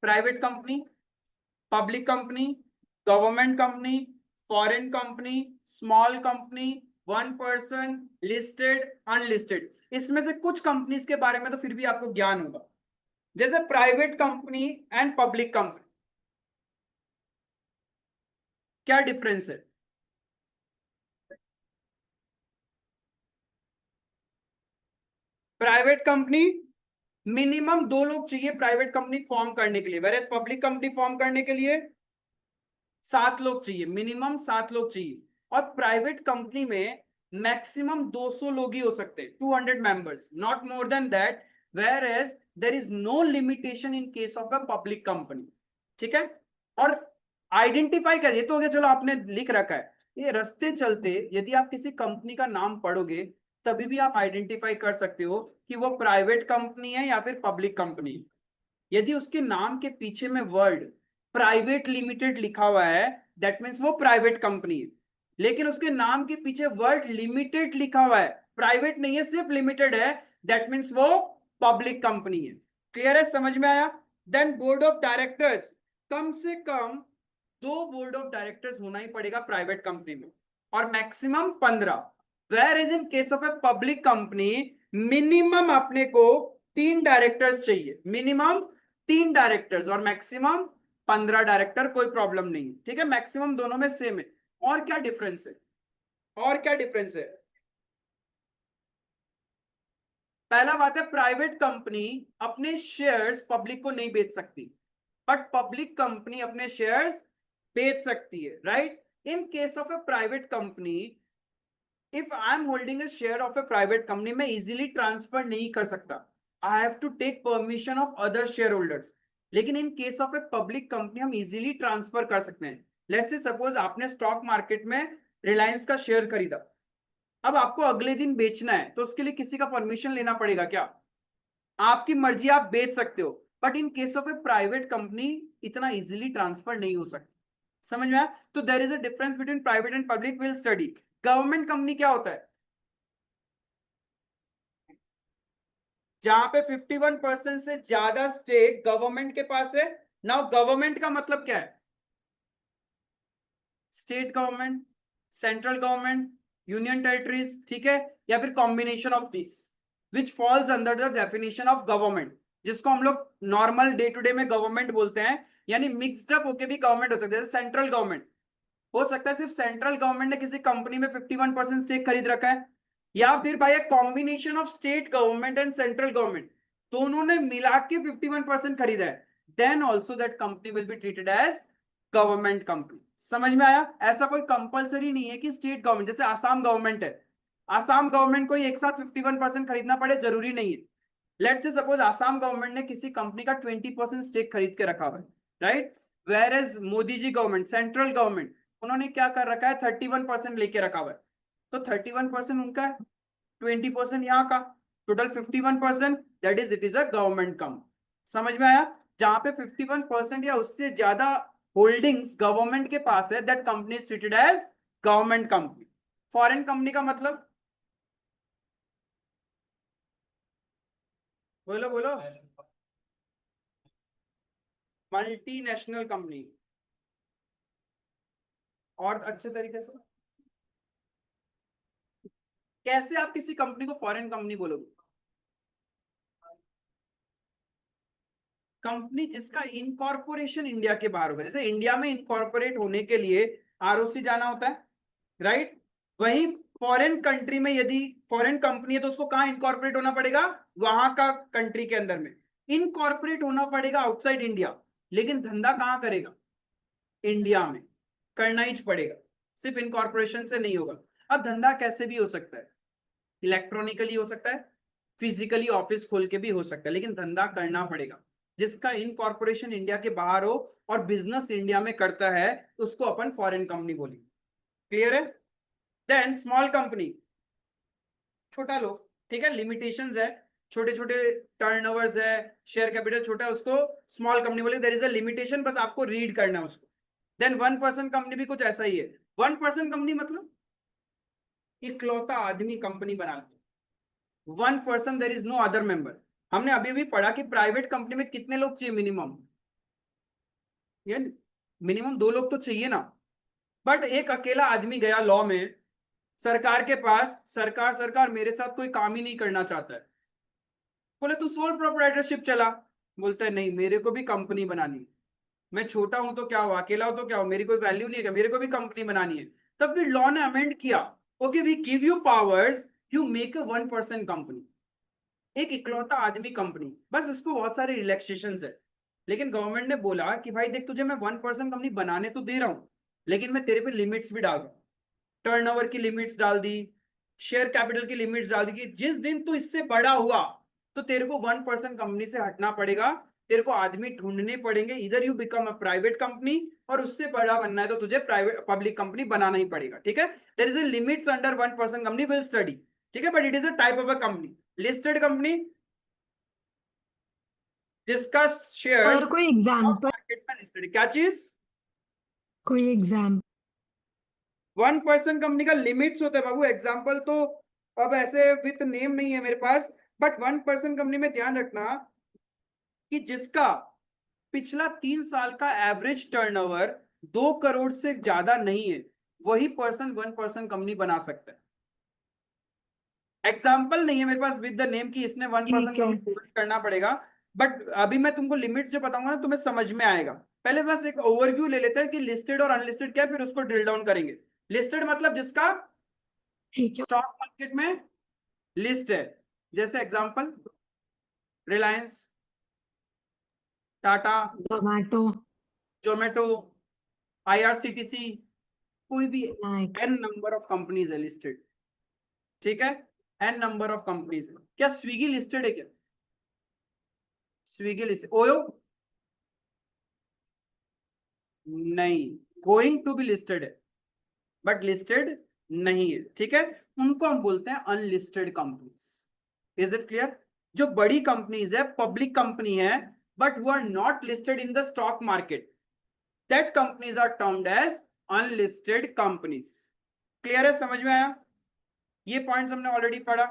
Private company, public company, government company, foreign company, small company, one person, listed, unlisted. इसमें से कुछ कंपनीज के बारे में तो फिर भी आपको ज्ञान होगा, जैसे private company and public company, क्या डिफरेंस है? प्राइवेट कंपनी मिनिमम 2 लोग चाहिए प्राइवेट कंपनी फॉर्म करने के लिए, वेयर पब्लिक कंपनी फॉर्म करने के लिए 7 लोग चाहिए, मिनिमम 7 लोग चाहिए। और प्राइवेट कंपनी में मैक्सिमम 200 लोग ही हो सकते हैं, 200 members, not more than that, whereas there is no limitation in case of a public company. ठीक है, और आइडेंटिफाई कर, ये तो हो गया, चलो आपने लिख रखा है। ये रास्ते चलते यदि आप किसी कंपनी का नाम पढ़ोगे तभी भी आप आइडेंटिफाई कर सकते हो कि वो प्राइवेट कंपनी है या फिर पब्लिक कंपनी है। यदि उसके नाम के पीछे में वर्ड प्राइवेट लिमिटेड लिखा हुआ है, दैट मीन्स वो प्राइवेट कंपनी है। लेकिन उसके नाम के पीछे वर्ड लिमिटेड लिखा हुआ है, प्राइवेट नहीं है, सिर्फ लिमिटेड है, दैट मीन्स वो पब्लिक कंपनी है। क्लियर है, समझ में आया? देन बोर्ड ऑफ डायरेक्टर्स, कम से कम 2 बोर्ड ऑफ डायरेक्टर्स होना ही पड़ेगा प्राइवेट कंपनी में, और maximum 15। Whereas in case of a public company minimum अपने को 3 डायरेक्टर्स चाहिए, मिनिमम 3 डायरेक्टर्स और मैक्सिमम 15 डायरेक्टर, कोई प्रॉब्लम नहीं। ठीक है, मैक्सिमम दोनों में सेम है। और क्या डिफरेंस है? और क्या डिफरेंस है? पहला बात है, प्राइवेट कंपनी अपने शेयर्स पब्लिक को नहीं बेच सकती, बट पब्लिक कंपनी अपने शेयर्स बेच सकती है, right? In case of a private company, if I am holding a share of a private company, मैं इजीली ट्रांसफर नहीं कर सकता, I have to take permission of other share holders. लेकिन in case of a public company हम easily transfer कर सकते हैं। Let's say suppose आपने स्टॉक मार्केट में रिलायंस का शेयर खरीदा, अब आपको अगले दिन बेचना है, तो उसके लिए किसी का परमिशन लेना पड़ेगा क्या? आपकी मर्जी, आप बेच सकते हो, but in case of a private company इतना इजीली ट्रांसफर नहीं हो सकता। समझ में आया? तो there is a difference between private and public, will study. Government company क्या होता है? जहां पे 51% से ज्यादा स्टेक गवर्नमेंट के पास है। नाउ गवर्नमेंट का मतलब क्या है? State government, central government, union territories, ठीक है, या फिर combination of this, which falls under the definition of government, जिसको हम लोग नॉर्मल डे टू डे में गवर्नमेंट बोलते हैं। यानी मिक्सड अप होके भी गवर्नमेंट हो सकता है, जैसे सेंट्रल गवर्नमेंट हो सकता है, सिर्फ सेंट्रल गवर्नमेंट ने किसी कंपनी में 51% स्टेक खरीद रखा है, या फिर भाई combination of state government and central government, दोनों ने मिला के 51% खरीदा है, then also that company will be treated as government company. समझ में आया? ऐसा कोई कंपलसरी नहीं है कि स्टेट गवर्नमेंट, जैसे आसाम गवर्नमेंट है, आसाम गवर्नमेंट को एक साथ 51% खरीदना पड़े, जरूरी नहीं है। Let's say suppose Assam government ने किसी कंपनी का 20% स्टेक खरीद के रखा हुआ है, right? Whereas Modi ji government, central government, उन्होंने क्या कर रखा है, 31% लेके रखा हुआ है। तो 31% उनका है, 20% यहाँ का, total 51%, that is it is a government company. समझ में आया? जहां पे 51% या उससे ज्यादा होल्डिंग्स गवर्नमेंट के पास है, that company is treated as government company. Foreign company का मतलब, बोलो बोलो, मल्टीनेशनल कंपनी। और अच्छे तरीके से कैसे आप किसी कंपनी को फॉरेन कंपनी बोलोगे? कंपनी जिसका इनकॉर्पोरेशन इंडिया के बाहर होगा, जैसे इंडिया में इनकॉर्पोरेट होने के लिए आरओसी जाना होता है, राइट? वहीं फॉरेन कंट्री में यदि फॉरेन कंपनी है तो उसको कहाँ इनकॉर्पोरेट होना पड़ेगा? वहां का कंट्री के अंदर में इनकॉर्पोरेट होना पड़ेगा, आउटसाइड इंडिया। लेकिन धंधा कहाँ करेगा? इंडिया में करना ही पड़ेगा, सिर्फ इनकॉर्पोरेशन से नहीं होगा। अब धंधा कैसे भी हो सकता है, इलेक्ट्रॉनिकली हो सकता है, फिजिकली ऑफिस खोल के भी हो सकता है, लेकिन धंधा करना पड़ेगा। जिसका इनकॉर्पोरेशन इंडिया के बाहर हो और बिजनेस इंडिया में करता है, उसको अपन फॉरेन कंपनी बोलेंगे। क्लियर है? देन स्मॉल कंपनी, छोटा लोग, ठीक है, लिमिटेशंस है, छोटे छोटे टर्नओवर्स है, शेयर कैपिटल छोटा है, उसको स्मॉल कंपनी बोले, देयर इज अ लिमिटेशन, बस आपको रीड करना है उसको। देन 1% कंपनी भी कुछ ऐसा ही है। 1% कंपनी मतलब इकलौता आदमी कंपनी बना ले, 1 person, there is no other member. हमने अभी भी पढ़ा कि प्राइवेट कंपनी में कितने लोग चाहिए मिनिमम, ये मिनिमम 2 लोग तो चाहिए ना। बट एक अकेला आदमी गया लॉ में सरकार के पास, सरकार मेरे साथ कोई काम ही नहीं करना चाहता है, बोले तू सोल प्रोप्राइटरशिप चला, बोलता है नहीं मेरे को भी कंपनी बनानी है, मैं छोटा हूं तो क्या हुआ, अकेला हूं तो क्या हुआ, मेरी कोई वैल्यू नहीं है क्या, मेरे को भी कंपनी बनानी है। तब फिर लॉ ने अमेंड किया, okay we give you powers, you make a 1% company, एक इकलौता आदमी कंपनी, बस इसको बहुत सारे रिलैक्सेशन है। लेकिन गवर्नमेंट ने बोला कि भाई देख तुझे मैं 1% कंपनी बनाने तो दे रहा हूं, लेकिन मैं तेरे पे लिमिट्स भी डाल रहा हूं, टर्नओवर की लिमिट्स डाल दी, शेयर कैपिटल की लिमिट्स डाल दी कि जिस दिन तू इससे बड़ा हुआ तो तेरे को 1% कंपनी से हटना पड़ेगा, तेरे को आदमी ढूंढने पड़ेंगे, इधर you become a private company, और उससे बड़ा बनना है तो तुझे प्राइवेट पब्लिक कंपनी बनाना ही पड़ेगा, ठीक है। There is a limits under 1% company will study, ठीक है, but it is a type of a company, listed company जिसका शेयर्स सर कोई एग्जाम्पल, मार्केट में लिस्टेड, क्या चीज, कोई एग्जाम्पल 1% कंपनी का लिमिट्स होता है बाबू, एग्जाम्पल तो अब ऐसे विथ नेम नहीं है मेरे पास, बट 1% कंपनी में ध्यान रखना कि जिसका पिछला 3 साल का एवरेज टर्नओवर 2 करोड़ से ज्यादा नहीं है, वही पर्सन 1% कंपनी बना सकता है। एग्जाम्पल नहीं है मेरे पास विद द नेम की इसने 1% ठीक है। कंपनी करना पड़ेगा, बट अभी मैं तुमको लिमिट जो बताऊंगा ना तुम्हें समझ में आएगा। पहले बस एक ओवरव्यू ले लेते हैं कि लिस्टेड और अनलिस्टेड क्या है, फिर उसको ड्रिल डाउन करेंगे। लिस्टेड मतलब जिसका ठीक है। स्टॉक मार्केट में लिस्ट है, जैसे example Reliance, Tata, Zomato, Zomato, IRCTC, कोई भी Nike, n number of companies है लिस्टेड, ठीक है, एन नंबर ऑफ कंपनीज है। क्या स्विगी लिस्टेड है क्या, स्विगी लिस्टेड, ओयो नहीं, गोइंग टू बी लिस्टेड है बट लिस्टेड नहीं है, ठीक है, उनको हम बोलते हैं unlisted companies. Is it clear, जो बड़ी कंपनीज है, पब्लिक कंपनी है, बट वो are not listed in the stock market, that companies are termed as unlisted companies. Clear है, समझ में आया, ये पॉइंट्स हमने ऑलरेडी पढ़ा,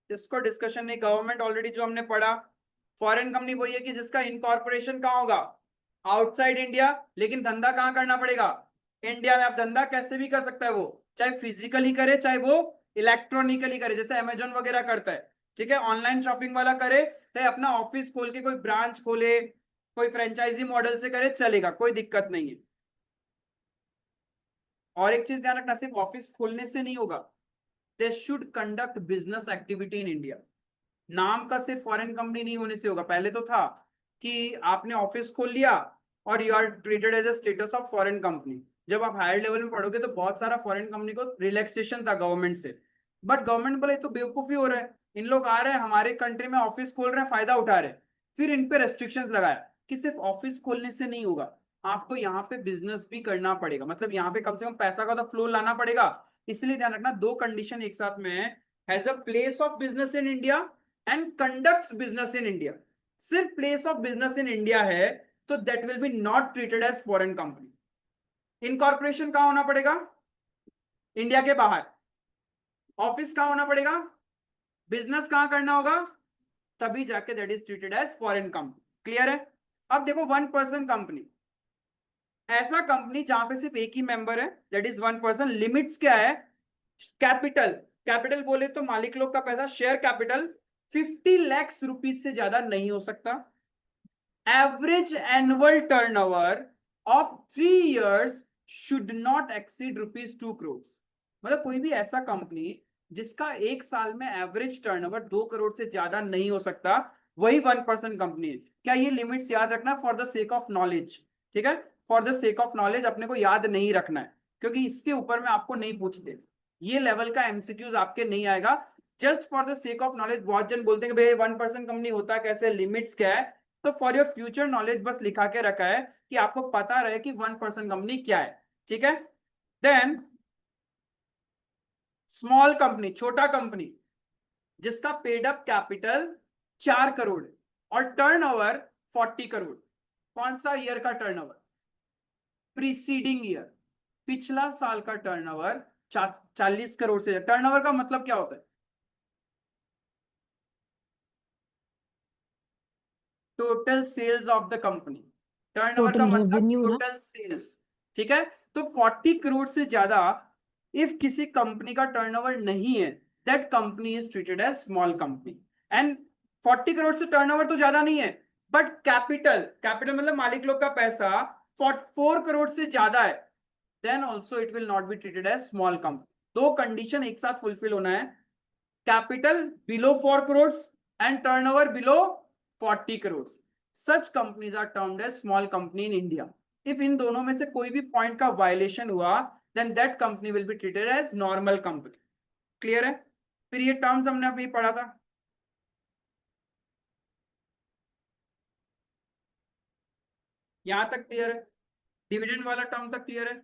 इसको डिस्कशन नहीं, गवर्नमेंट ऑलरेडी जो हमने पढ़ा। फॉरेन कंपनी वही है कि जिसका इनकॉर्पोरेशन कहाँ होगा, आउटसाइड इंडिया, लेकिन धंधा कहाँ करना पड़ेगा, इंडिया में। आप धंधा कैसे भी कर सकता है वो, चाहे फिजिकली करे चाहे वो इलेक्ट्रॉनिकली करे, जैसे अमेजोन वगैरह करता है, ठीक है, ऑनलाइन शॉपिंग वाला करे, चाहे अपना ऑफिस खोल के कोई ब्रांच खोले, कोई फ्रेंचाइजी मॉडल से करे, चलेगा, कोई दिक्कत नहीं है। और एक चीज ध्यान रखना, सिर्फ ऑफिस खोलने से नहीं होगा, they should conduct business activity in India. नाम का सिर्फ फॉरेन कंपनी नहीं होने से होगा, पहले तो था कि आपने ऑफिस खोल लिया और you are treated as a status of foreign company. जब आप हायर लेवल में पढ़ोगे तो बहुत सारा फॉरेन कंपनी को रिलैक्सेशन था गवर्नमेंट से, बट गवर्नमेंट बोले तो बेवकूफी हो रहा है, इन लोग आ रहे हैं हमारे कंट्री में ऑफिस खोल रहे हैं, फायदा उठा रहे हैं, फिर इन पे रेस्ट्रिक्शंस लगाया कि सिर्फ ऑफिस खोलने से नहीं होगा, आपको यहाँ पे बिजनेस भी करना पड़ेगा, मतलब यहाँ पे कम से कम पैसा का तो फ्लो लाना पड़ेगा। इसलिए ध्यान रखना, दो कंडीशन एक साथ में है, has a place of business in India and conducts business in India. सिर्फ place of business in India है तो that will be not treated as foreign company. Incorporation कहां होना पड़ेगा, इंडिया के बाहर, ऑफिस कहां होना पड़ेगा, बिजनेस कहां करना होगा, तभी जाके that is treated as foreign company. Clear है। अब देखो 1% कंपनी, ऐसा कंपनी जहां पे सिर्फ एक ही मेंबर है, दैट इज 1%। लिमिट्स क्या है, कैपिटल, कैपिटल बोले तो मालिक लोग का पैसा, शेयर कैपिटल 50 लाख रुपीज से ज्यादा नहीं हो सकता। Average annual turnover of 3 years should not exceed ₹2 crore. मतलब कोई भी ऐसा कंपनी जिसका एक साल में एवरेज टर्नओवर 2 करोड़ से ज्यादा नहीं हो सकता, वही 1% कंपनी है। क्या ये लिमिट्स याद रखना for the sake of knowledge, ठीक है, for the sake of knowledge अपने को याद नहीं रखना है, क्योंकि इसके ऊपर में आपको नहीं पूछते, ये लेवल का एमसीक्यूज आपके नहीं आएगा। Just for the sake of knowledge, बहुत जन बोलते हैं कि भाई 1% कंपनी होता कैसे, लिमिट्स क्या है, तो फॉर योर फ्यूचर नॉलेज बस लिखा के रखा है कि आपको पता रहे कि 1% कंपनी क्या है, ठीक है। देन स्मॉल कंपनी, छोटा कंपनी, जिसका पेड अप कैपिटल 4 करोड़ और टर्नओवर 40 करोड़। कौन सा ईयर का टर्नओवर, प्रीसीडिंग ईयर, पिछला साल का टर्नओवर 40 करोड़ से। टर्नओवर का मतलब क्या होता है, total sales of the company. Turnover का Total मतलब revenue ना? टोटल सेल्स, ठीक है। तो 40 करोड़ से ज्यादा इफ किसी कंपनी का टर्नओवर नहीं है, that company is treated as small company. And 40 crore से टर्नओवर तो ज्यादा नहीं है, बट कैपिटल मतलब मालिक लोग का पैसा 4 करोड़ से ज्यादा है, then also it will not be treated as small company. दो कंडीशन एक साथ फुलफिल होना है, capital below 4 crore and turnover below 40 crore. Such companies are termed as small company in India. If इन दोनों में से कोई भी पॉइंट का वायलेशन हुआ, then that company will be treated as normal company. Clear है? फिर ये टर्म्स हमने अभी पढ़ा था। यहां तक क्लियर है? डिविडेंड वाला टर्म तक क्लियर है?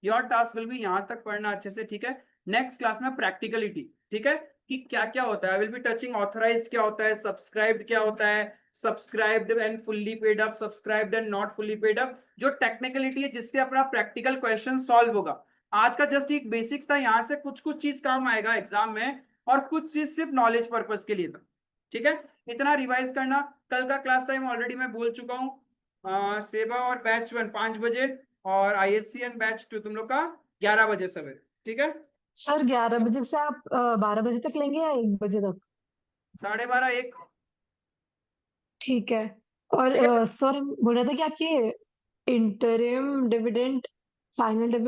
योर टास्क विल बी यहां तक पढ़ना अच्छे से, ठीक है। नेक्स्ट क्लास में प्रैक्टिकलिटी, ठीक है, कि क्या क्या होता है। I will be touching authorised क्या होता है, सब्सक्राइब्ड क्या होता है, subscribed and fully paid up, subscribed and not fully paid up, जो टेक्निकलिटी है जिससे अपना प्रैक्टिकल क्वेश्चन सॉल्व होगा। आज का जस्ट एक बेसिक्स था, यहाँ से कुछ कुछ चीज काम आएगा एग्जाम में, और कुछ चीज सिर्फ नॉलेज पर्पज के लिए था, ठीक है। इतना रिवाइज करना। कल का क्लास टाइम ऑलरेडी मैं बोल चुका हूँ, सेवा और बैच 1 5 बजे, और आईएससी एंड बैच 2 तुम लोग का 11 बजे सवेरे, ठीक है। सर 11 बजे से आप 12 बजे तक लेंगे या 1 बजे तक? 12:30 1। ठीक है। और ठीक है। सर बोल रहे थे कि आपके इंटरिम डिविडेंड, फाइनल डिविडेंड